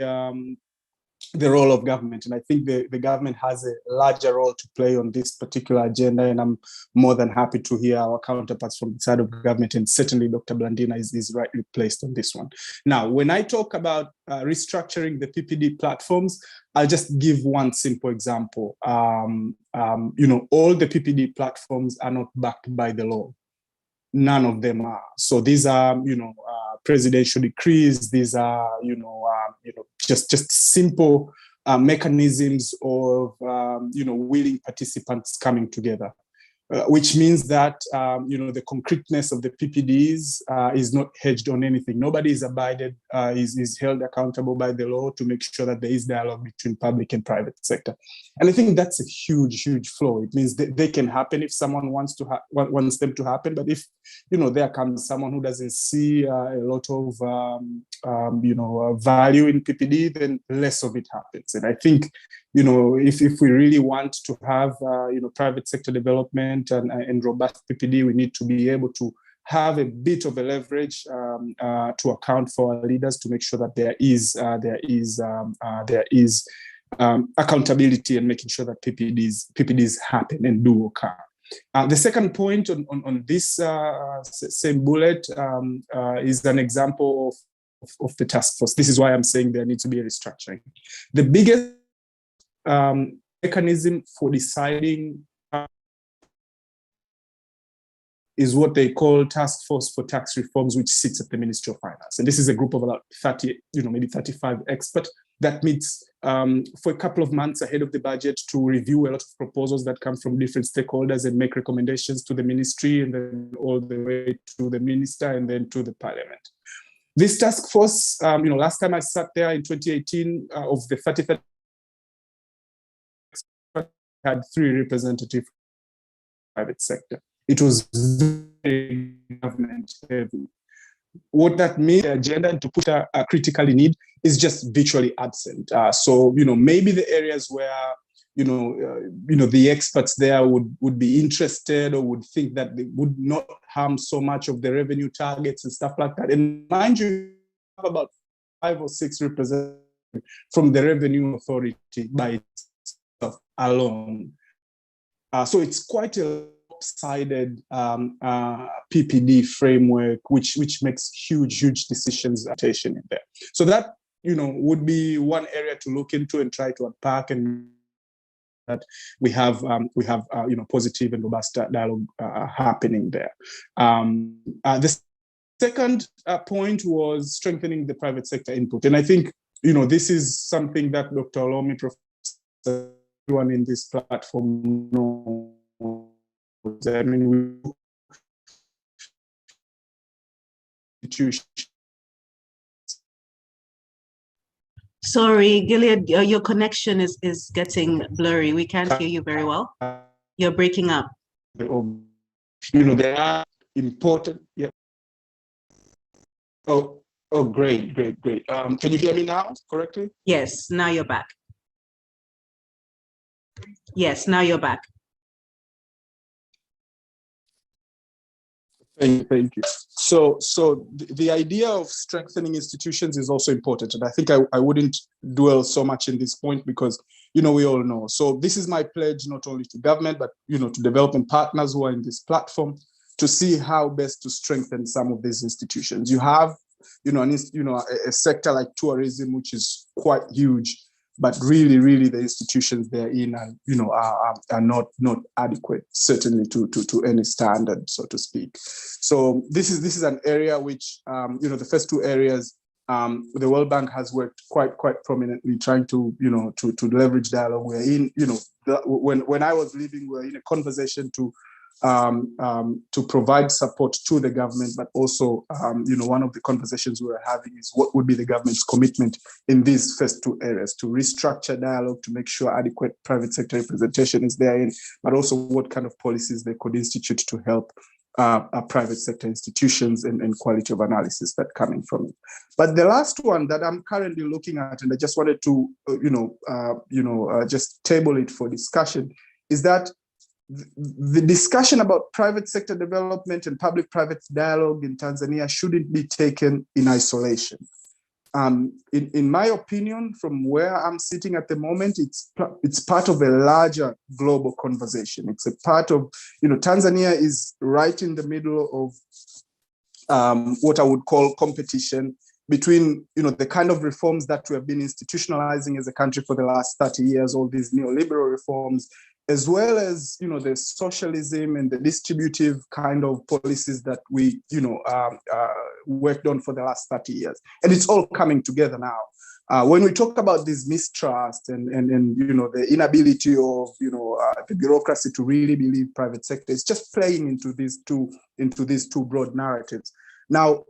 Speaker 11: the role of government. And I think the government has a larger role to play on this particular agenda. And I'm more than happy to hear our counterparts from the side of government. And certainly Dr. Blandina is rightly placed on this one. Now, when I talk about restructuring the PPD platforms, I'll just give one simple example. All the PPD platforms are not backed by the law. None of them are. So these are, presidential decrees. These are, just simple mechanisms of, willing participants coming together, which means that, the concreteness of the PPDs is not hedged on anything. Nobody is is held accountable by the law to make sure that there is dialogue between public and private sector. And I think that's a huge, huge flaw. It means that they can happen if someone wants them to happen. But if, there comes someone who doesn't see a lot of, value in PPD, then less of it happens. And I think, if we really want to have, private sector development and robust PPD, we need to be able to have a bit of a leverage to account for our leaders to make sure that there is accountability and making sure that PPDs happen and do occur. The second point on this same bullet is an example of the task force. This is why I'm saying there needs to be a restructuring. The biggest mechanism for deciding is what they call Task Force for Tax Reforms, which sits at the Ministry of Finance. And this is a group of about 30, maybe 35 experts that meets for a couple of months ahead of the budget to review a lot of proposals that come from different stakeholders and make recommendations to the ministry and then all the way to the minister and then to the parliament. This task force, last time I sat there in 2018, of the 30 had 3 representatives private sector. It was very government heavy. What that means, the agenda to put a critical need is just virtually absent. So, maybe the areas where, the experts there would be interested or would think that they would not harm so much of the revenue targets and stuff like that. And mind you, we have about 5 or 6 representatives from the Revenue Authority by itself alone. So it's quite a lopsided PPD framework, which makes huge decisions in there. So that would be one area to look into and try to unpack, and that we have positive and robust dialogue happening there. The second point was strengthening the private sector input, and I think this is something that Dr. Olomi, Professor, everyone in this platform knows. I mean,
Speaker 1: Sorry, Gilead, your connection is getting blurry. We can't hear you very well. You're breaking up.
Speaker 11: They are important. Yeah. Oh, great. Can you hear me now correctly?
Speaker 1: Yes, now you're back. Yes, now you're back.
Speaker 11: Thank you. So the idea of strengthening institutions is also important. And I think I wouldn't dwell so much in this point because, we all know. So this is my pledge, not only to government, but, to development partners who are in this platform to see how best to strengthen some of these institutions. You have, a sector like tourism, which is quite huge. but really the institutions they're in are not adequate, certainly to any standard, so to speak. So this is an area which the first two areas the World Bank has worked quite prominently trying to leverage dialogue. We're in when I was leaving, we're in a conversation to provide support to the government, but also, one of the conversations we were having is what would be the government's commitment in these first two areas: to restructure dialogue, to make sure adequate private sector representation is therein, but also what kind of policies they could institute to help private sector institutions and quality of analysis that coming from it. But the last one that I'm currently looking at, and I just wanted to, just table it for discussion, is that the discussion about private sector development and public-private dialogue in Tanzania shouldn't be taken in isolation. In my opinion, from where I'm sitting at the moment, it's part of a larger global conversation. It's a part of, Tanzania is right in the middle of what I would call competition between, the kind of reforms that we have been institutionalizing as a country for the last 30 years, all these neoliberal reforms, as well as, the socialism and the distributive kind of policies that we, worked on for the last 30 years. And it's all coming together now. When we talk about this mistrust and the inability of, the bureaucracy to really believe private sector, it's just playing into these two broad narratives. Now,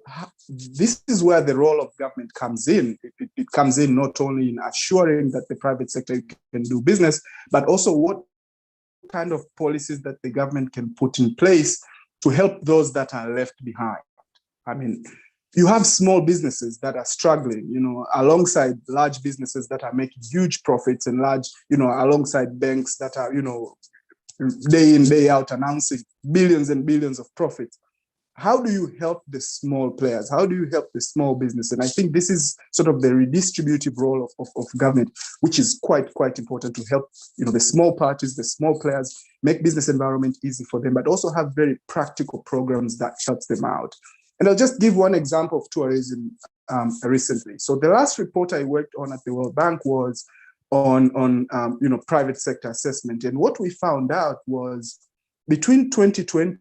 Speaker 11: this is where the role of government comes in. It comes in not only in assuring that the private sector can do business, but also what kind of policies that the government can put in place to help those that are left behind. I mean, you have small businesses that are struggling, alongside large businesses that are making huge profits, and large, alongside banks that are, day in, day out announcing billions and billions of profits. How do you help the small players? How do you help the small business? And I think this is sort of the redistributive role of government, which is quite important to help, the small parties, the small players, make business environment easy for them, but also have very practical programs that helps them out. And I'll just give one example of tourism recently. So the last report I worked on at the World Bank was on private sector assessment. And what we found out was between 2020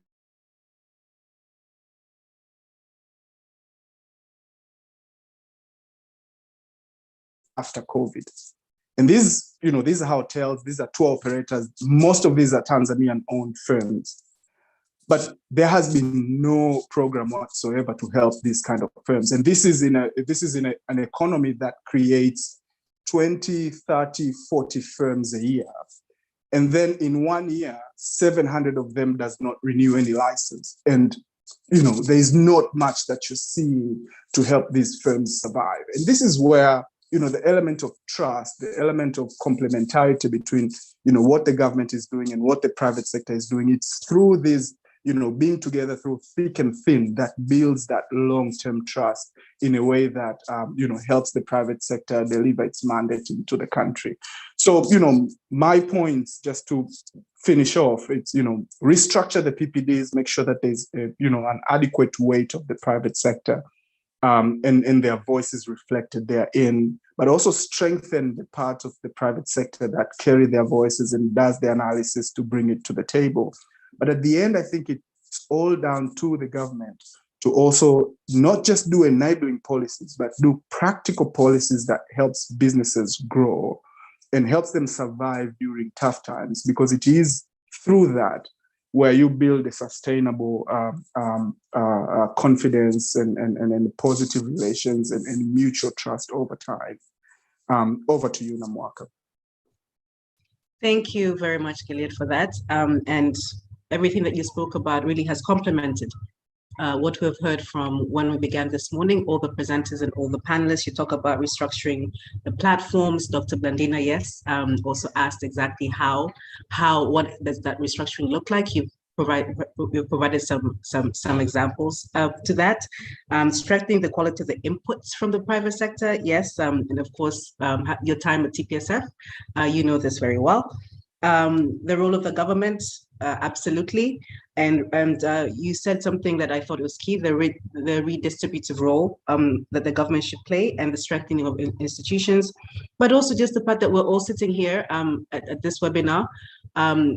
Speaker 11: after COVID. And these are hotels, these are tour operators, most of these are Tanzanian-owned firms. But there has been no program whatsoever to help these kind of firms. And this is in an economy that creates 20, 30, 40 firms a year. And then in 1 year, 700 of them does not renew any license. And there is not much that you see to help these firms survive. And this is where the element of trust, the element of complementarity between, what the government is doing and what the private sector is doing. It's through this, being together through thick and thin that builds that long-term trust in a way that, helps the private sector deliver its mandate into the country. So, my points, just to finish off, it's, restructure the PPDs, make sure that there's, an adequate weight of the private sector and their voices reflected therein, but also strengthen the parts of the private sector that carry their voices and does the analysis to bring it to the table. But at the end, I think it's all down to the government to also not just do enabling policies, but do practical policies that helps businesses grow and helps them survive during tough times, because it is through that where you build a sustainable confidence and positive relations and mutual trust over time. Over to you, Namwaka.
Speaker 1: Thank you very much, Gilead, for that. And everything that you spoke about really has complemented what we've heard from when we began this morning, all the presenters and all the panelists. You talk about restructuring the platforms. Dr. Blandina, yes, also asked exactly what does that restructuring look like? You've provided some examples to that. Strengthening the quality of the inputs from the private sector, yes, and of course, your time at TPSF, you know this very well. The role of the government, absolutely. And you said something that I thought was key, the redistributive role that the government should play and the strengthening of institutions, but also just the fact that we're all sitting here at this webinar.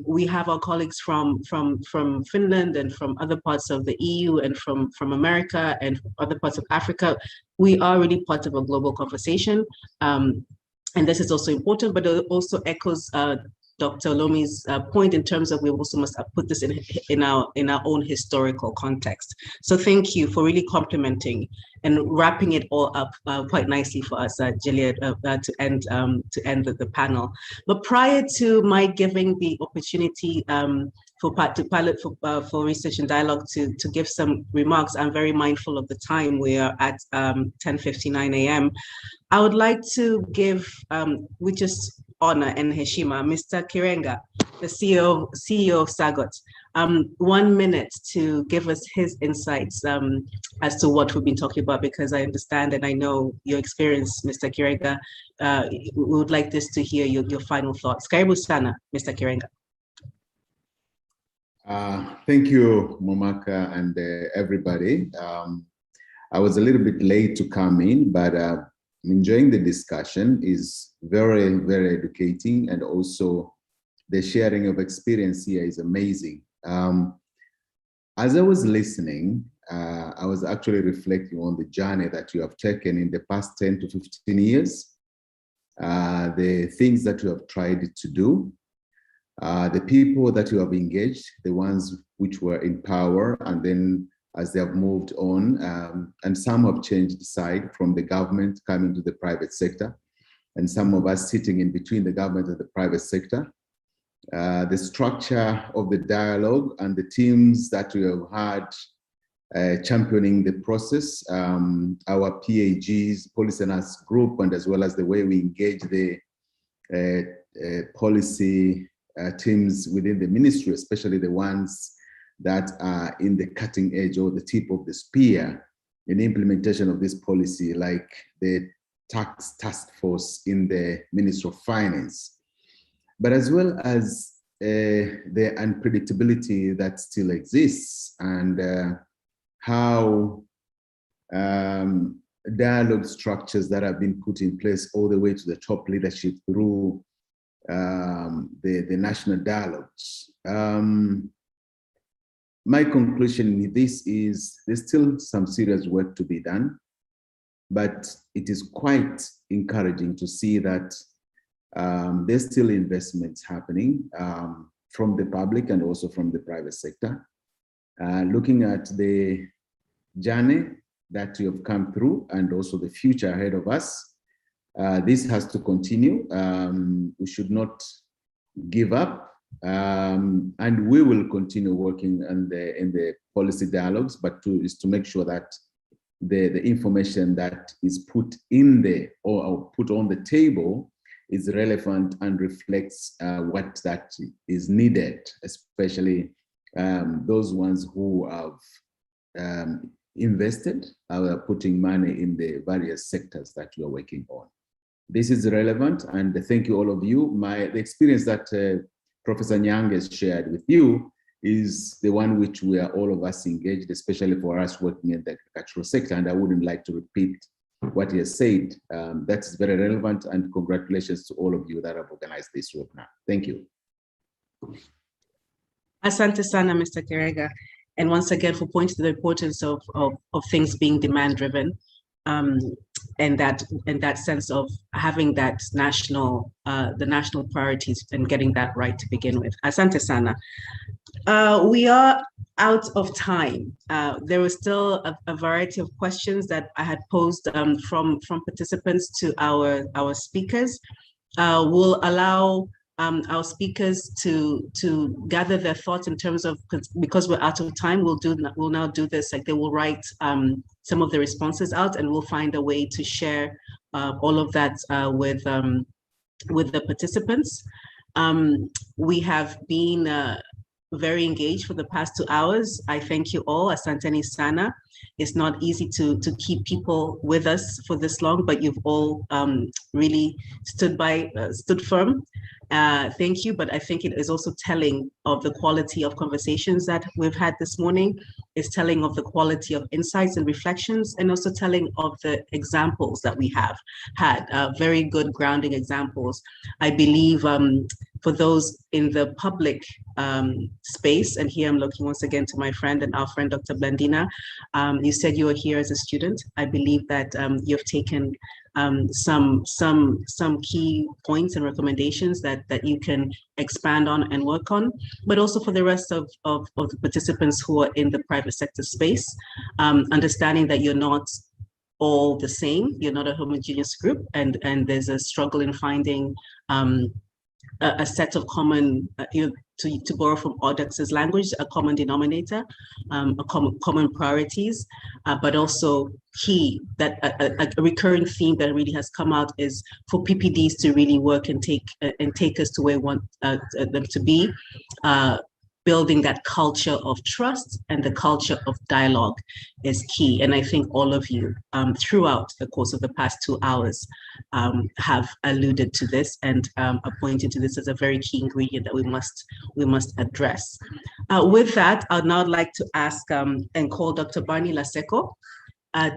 Speaker 1: We have our colleagues from Finland and from other parts of the EU and from America and other parts of Africa. We are really part of a global conversation. And this is also important, but it also echoes Dr. Olomi's point in terms of we also must put this in our own historical context. So thank you for really complementing and wrapping it all up quite nicely for us, Gillian, to end the panel. But prior to my giving the opportunity for Research and Dialogue to give some remarks, I'm very mindful of the time. We are at 10:59 a.m. I would like to give, with just honor and heshima, Mr. Kirenga, the CEO of SAGOT, 1 minute to give us his insights as to what we've been talking about, because I understand and I know your experience, Mr. Kirenga. We would like this to hear your final thoughts. Karibu sana, Mr. Kirenga.
Speaker 12: Thank you, Momaka, and everybody. I was a little bit late to come in, but enjoying the discussion. Is very, very educating, and also the sharing of experience here is amazing. As I was listening, I was actually reflecting on the journey that you have taken in the past 10 to 15 years, the things that you have tried to do, the people that you have engaged, the ones which were in power, and then as they have moved on, and some have changed side from the government coming to the private sector, and some of us sitting in between the government and the private sector. The structure of the dialogue and the teams that we have had championing the process, our PAGs, Policy and Arts Group, and as well as the way we engage the policy teams within the ministry, especially the ones that are in the cutting edge or the tip of the spear in the implementation of this policy, like the tax task force in the Ministry of Finance, but as well as the unpredictability that still exists, and how dialogue structures that have been put in place all the way to the top leadership through the national dialogues. My conclusion in this is there's still some serious work to be done, but it is quite encouraging to see that there's still investments happening from the public and also from the private sector. Looking at the journey that you have come through and also the future ahead of us, this has to continue. We should not give up. And we will continue working in the policy dialogues, but is to make sure that the information that is put in the or put on the table is relevant and reflects what that is needed, especially those ones who have invested, are putting money in the various sectors that you are working on. This is relevant, and thank you all of you. The experience that Professor Nyang has shared with you is the one which we are all of us engaged, especially for us working in the agricultural sector, and I wouldn't like to repeat what he has said. That is very relevant, and congratulations to all of you that have organized this webinar. Thank you.
Speaker 1: Asante sana, Mr. Kirenga, and once again for pointing to the importance of things being demand-driven, and that sense of having that national, the national priorities and getting that right to begin with. Asante sana. We are out of time. There was still a variety of questions that I had posed from participants to our speakers. We'll allow our speakers to gather their thoughts in terms of, because we're out of time, we'll now do this, like they will write some of the responses out, and we'll find a way to share all of that with the participants. We have been very engaged for the past 2 hours. I thank you all. Asante sana. It's not easy to keep people with us for this long, but you've all really stood firm. Thank you, but I think it is also telling of the quality of conversations that we've had this morning. It's telling of the quality of insights and reflections, and also telling of the examples that we have had, very good grounding examples. I believe for those in the public space, and here I'm looking once again to my friend and our friend, Dr. Blandina, you said you were here as a student. I believe that you've taken some key points and recommendations that you can expand on and work on, but also for the rest of the participants who are in the private sector space, understanding that you're not all the same, you're not a homogeneous group, and there's a struggle in finding a set of common, to borrow from Audax's language, a common denominator, common priorities, but also key, that a recurring theme that really has come out is for PPDs to really work and take us to where we want them to be, building that culture of trust and the culture of dialogue is key. And I think all of you throughout the course of the past 2 hours have alluded to this and are pointing to this as a very key ingredient that we must address. With that, I'd now like to ask and call Dr. Barney Laseko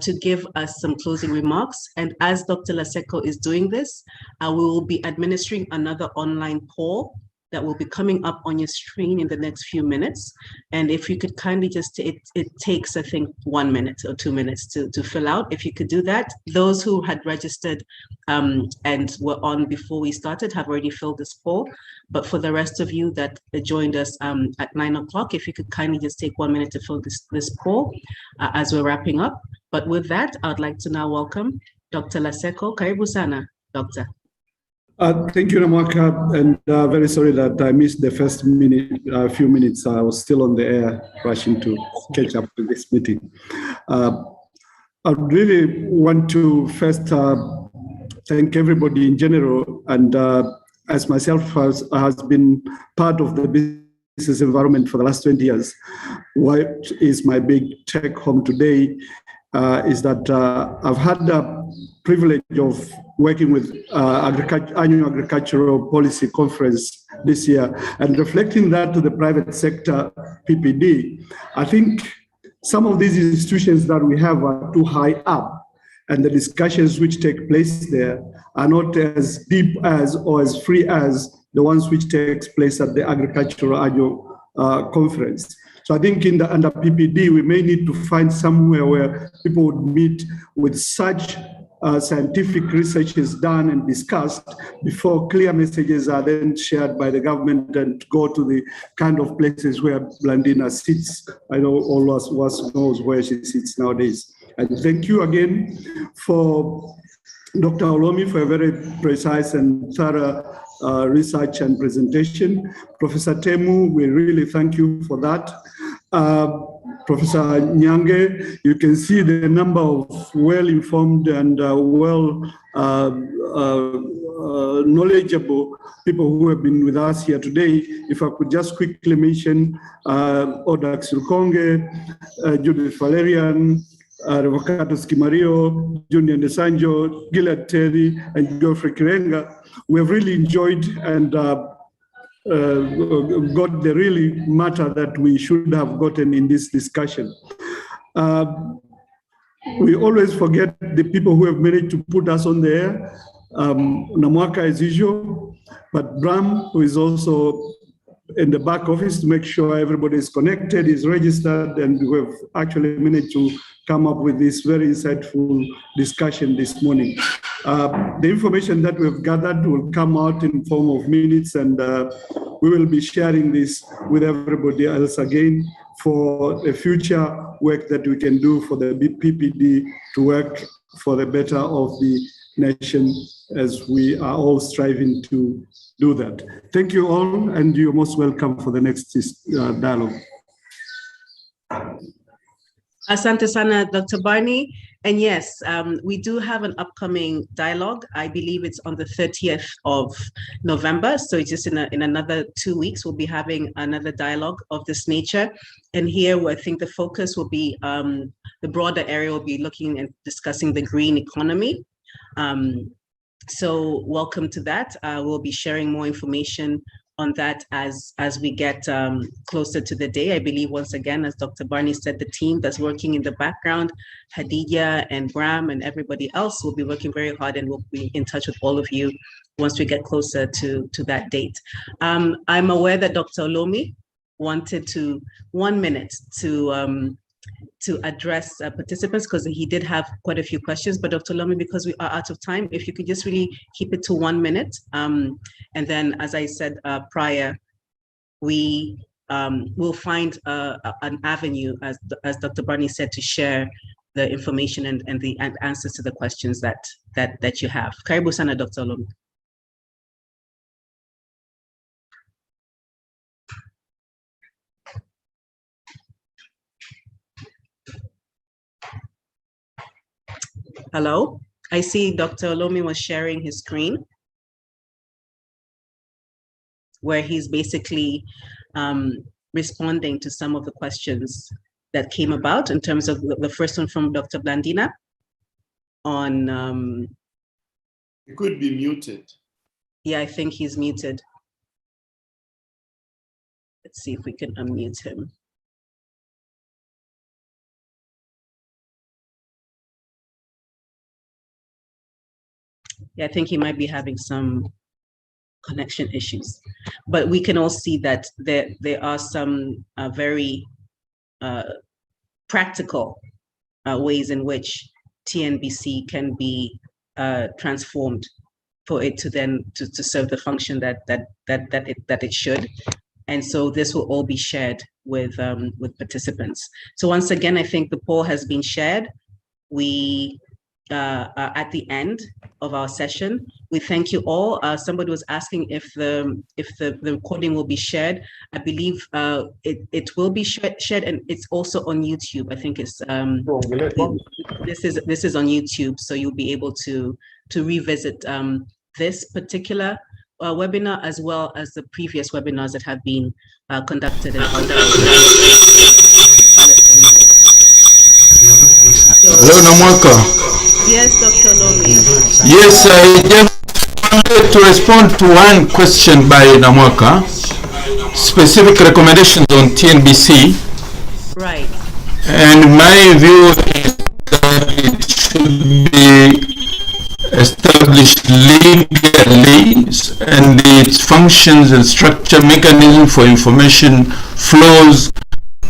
Speaker 1: to give us some closing remarks. And as Dr. Laseko is doing this, we will be administering another online poll that will be coming up on your screen in the next few minutes. And if you could kindly just, it takes, I think, 1 minute or 2 minutes to fill out. If you could do that. Those who had registered and were on before we started have already filled this poll. But for the rest of you that joined us at 9 o'clock, if you could kindly just take 1 minute to fill this poll as we're wrapping up. But with that, I'd like to now welcome Dr. Laseko. Karibu sana, Doctor.
Speaker 13: Thank you, Namwaka, and very sorry that I missed the first few minutes. I was still on the air rushing to catch up with this meeting. I really want to first thank everybody in general, and as myself has been part of the business environment for the last 20 years. What is my big take home today is that I've had the privilege of working with annual agricultural policy conference this year and reflecting that to the private sector PPD. I think some of these institutions that we have are too high up, and the discussions which take place there are not as deep as or as free as the ones which takes place at the agricultural annual conference. So I think under PPD, we may need to find somewhere where people would meet with such scientific research is done and discussed before clear messages are then shared by the government and go to the kind of places where Blandina sits. I know all of us knows where she sits nowadays. And thank you again for Dr. Olomi for a very precise and thorough research and presentation. Professor Temu, we really thank you for that. Professor Nyange, you can see the number of well-informed and knowledgeable people who have been with us here today. If I could just quickly mention Audax Rukonge, Judith Valerian, Revocato Skimario, Junior Nesanjo, Gilad Terry, and Geoffrey Kirenga. We have really enjoyed and got the really matter that we should have gotten in this discussion. We always forget the people who have managed to put us on the air. Namwaka as usual, but Bram, who is also in the back office to make sure everybody is connected, is registered, and we have actually managed to come up with this very insightful discussion this morning. The information that we've gathered will come out in form of minutes, and we will be sharing this with everybody else again for the future work that we can do for the PPD to work for the better of the nation, as we are all striving to do that. Thank you all, and you're most welcome for the next dialogue.
Speaker 1: Asante sana, Dr. Barney. And yes, we do have an upcoming dialogue. I believe it's on the 30th of November. So just in another 2 weeks, we'll be having another dialogue of this nature. And here, I think the focus will be, the broader area will be looking and discussing the green economy. So welcome to that. We'll be sharing more information on that as we get closer to the day. I believe, once again, as Dr. Barney said, the team that's working in the background, Hadiya and Bram and everybody else, will be working very hard, and we'll be in touch with all of you once we get closer to that date. I'm aware that Dr. Olomi wanted 1 minute to address participants, because he did have quite a few questions. But Dr. Olomi, because we are out of time, if you could just really keep it to 1 minute. And then, as I said prior, we will find an avenue, as Dr. Barney said, to share the information and the answers to the questions that you have. Karibu sana, Dr. Olomi. Hello, I see Dr. Olomi was sharing his screen, where he's basically responding to some of the questions that came about, in terms of the first one from Dr. Blandina on...
Speaker 4: He could be muted.
Speaker 1: Yeah, I think he's muted. Let's see if we can unmute him. Yeah, I think he might be having some connection issues, but we can all see that there are some very practical ways in which TNBC can be transformed for it to then to serve the function that it should. And so this will all be shared with participants. So once again, I think the poll has been shared. We are at the end of our session. We thank you all. Somebody was asking if the recording will be shared. I believe it will be shared, and it's also on YouTube. I think it's this is on YouTube, so you'll be able to revisit this particular webinar, as well as the previous webinars that have been conducted.
Speaker 3: Hello, Namwaka.
Speaker 1: Yes, Dr. Olomi.
Speaker 3: Yes, I just wanted to respond to one question by Namwaka. Specific recommendations on TNBC.
Speaker 1: Right.
Speaker 3: And my view is that it should be established legally, and its functions and structure, mechanism for information flows,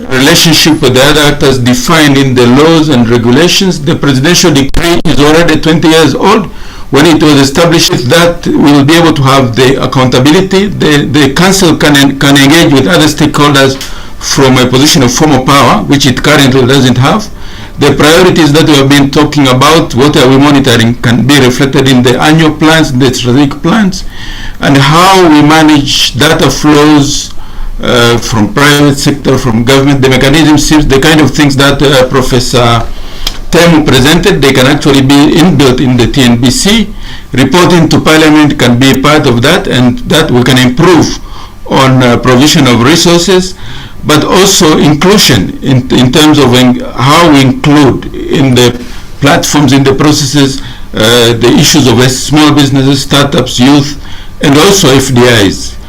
Speaker 3: relationship with the other actors defined in the laws and regulations. The presidential decree is already 20 years old. When it was established, that we will be able to have the accountability. The council can engage with other stakeholders from a position of formal power, which it currently doesn't have. The priorities that we have been talking about, what are we monitoring, can be reflected in the annual plans, the strategic plans, and how we manage data flows from private sector, from government, the mechanisms, the kind of things that Professor Temu presented, they can actually be inbuilt in the TNBC. Reporting to Parliament can be part of that, and that we can improve on provision of resources, but also inclusion in terms of how we include in the platforms, in the processes, the issues of small businesses, startups, youth, and also FDIs.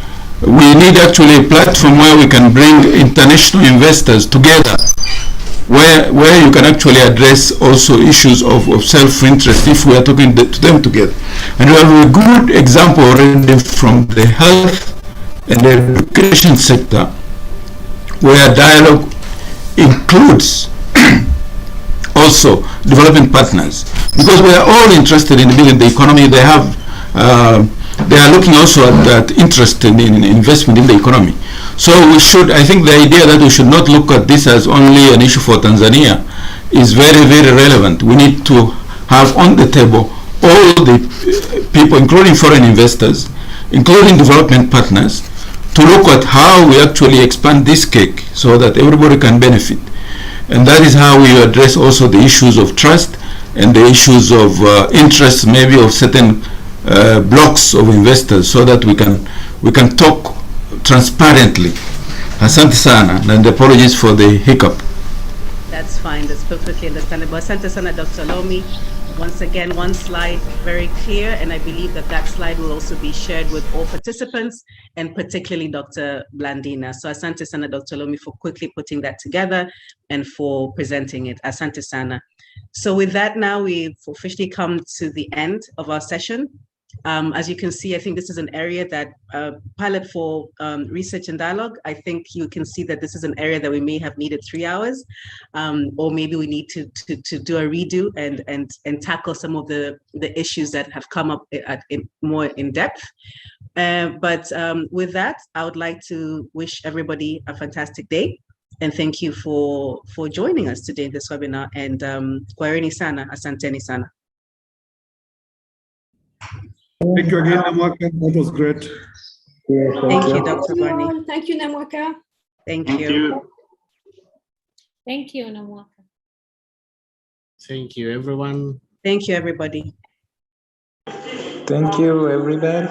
Speaker 3: We need actually a platform where we can bring international investors together, where you can actually address also issues of self-interest if we are talking to them together. And we have a good example already from the health and education sector, where dialogue includes also developing partners, because we are all interested in building the economy. They are looking also at interest in investment in the economy. So we should, I think the idea that we should not look at this as only an issue for Tanzania is very, very relevant. We need to have on the table all the people, including foreign investors, including development partners, to look at how we actually expand this cake so that everybody can benefit. And that is how we address also the issues of trust and the issues of interest, maybe of certain blocks of investors, so that we can talk transparently. Asante sana, and apologies for the hiccup.
Speaker 1: That's fine. That's perfectly understandable. Asante sana, Dr. Olomi. Once again, one slide very clear, and I believe that that slide will also be shared with all participants, and particularly Dr. Blandina. So Asante Sana, Dr. Lomi, for quickly putting that together and for presenting it. Asante Sana. So with that, now we've officially come to the end of our session. As you can see, I think this is an area that pilot for research and dialogue. I think you can see that this is an area that we may have needed 3 hours, or maybe we need to do a redo and tackle some of the issues that have come up more in depth. But with that, I would like to wish everybody a fantastic day. And thank you for joining us today in this webinar. And kwaherini sana, asanteni sana.
Speaker 13: Thank you again, Namwaka. That was great.
Speaker 1: Thank you, Dr. Barney.
Speaker 2: Thank you, Namwaka.
Speaker 1: Thank you.
Speaker 8: Thank you, Namwaka.
Speaker 14: Thank you, everyone.
Speaker 1: Thank you, everybody.
Speaker 15: Thank you, everybody.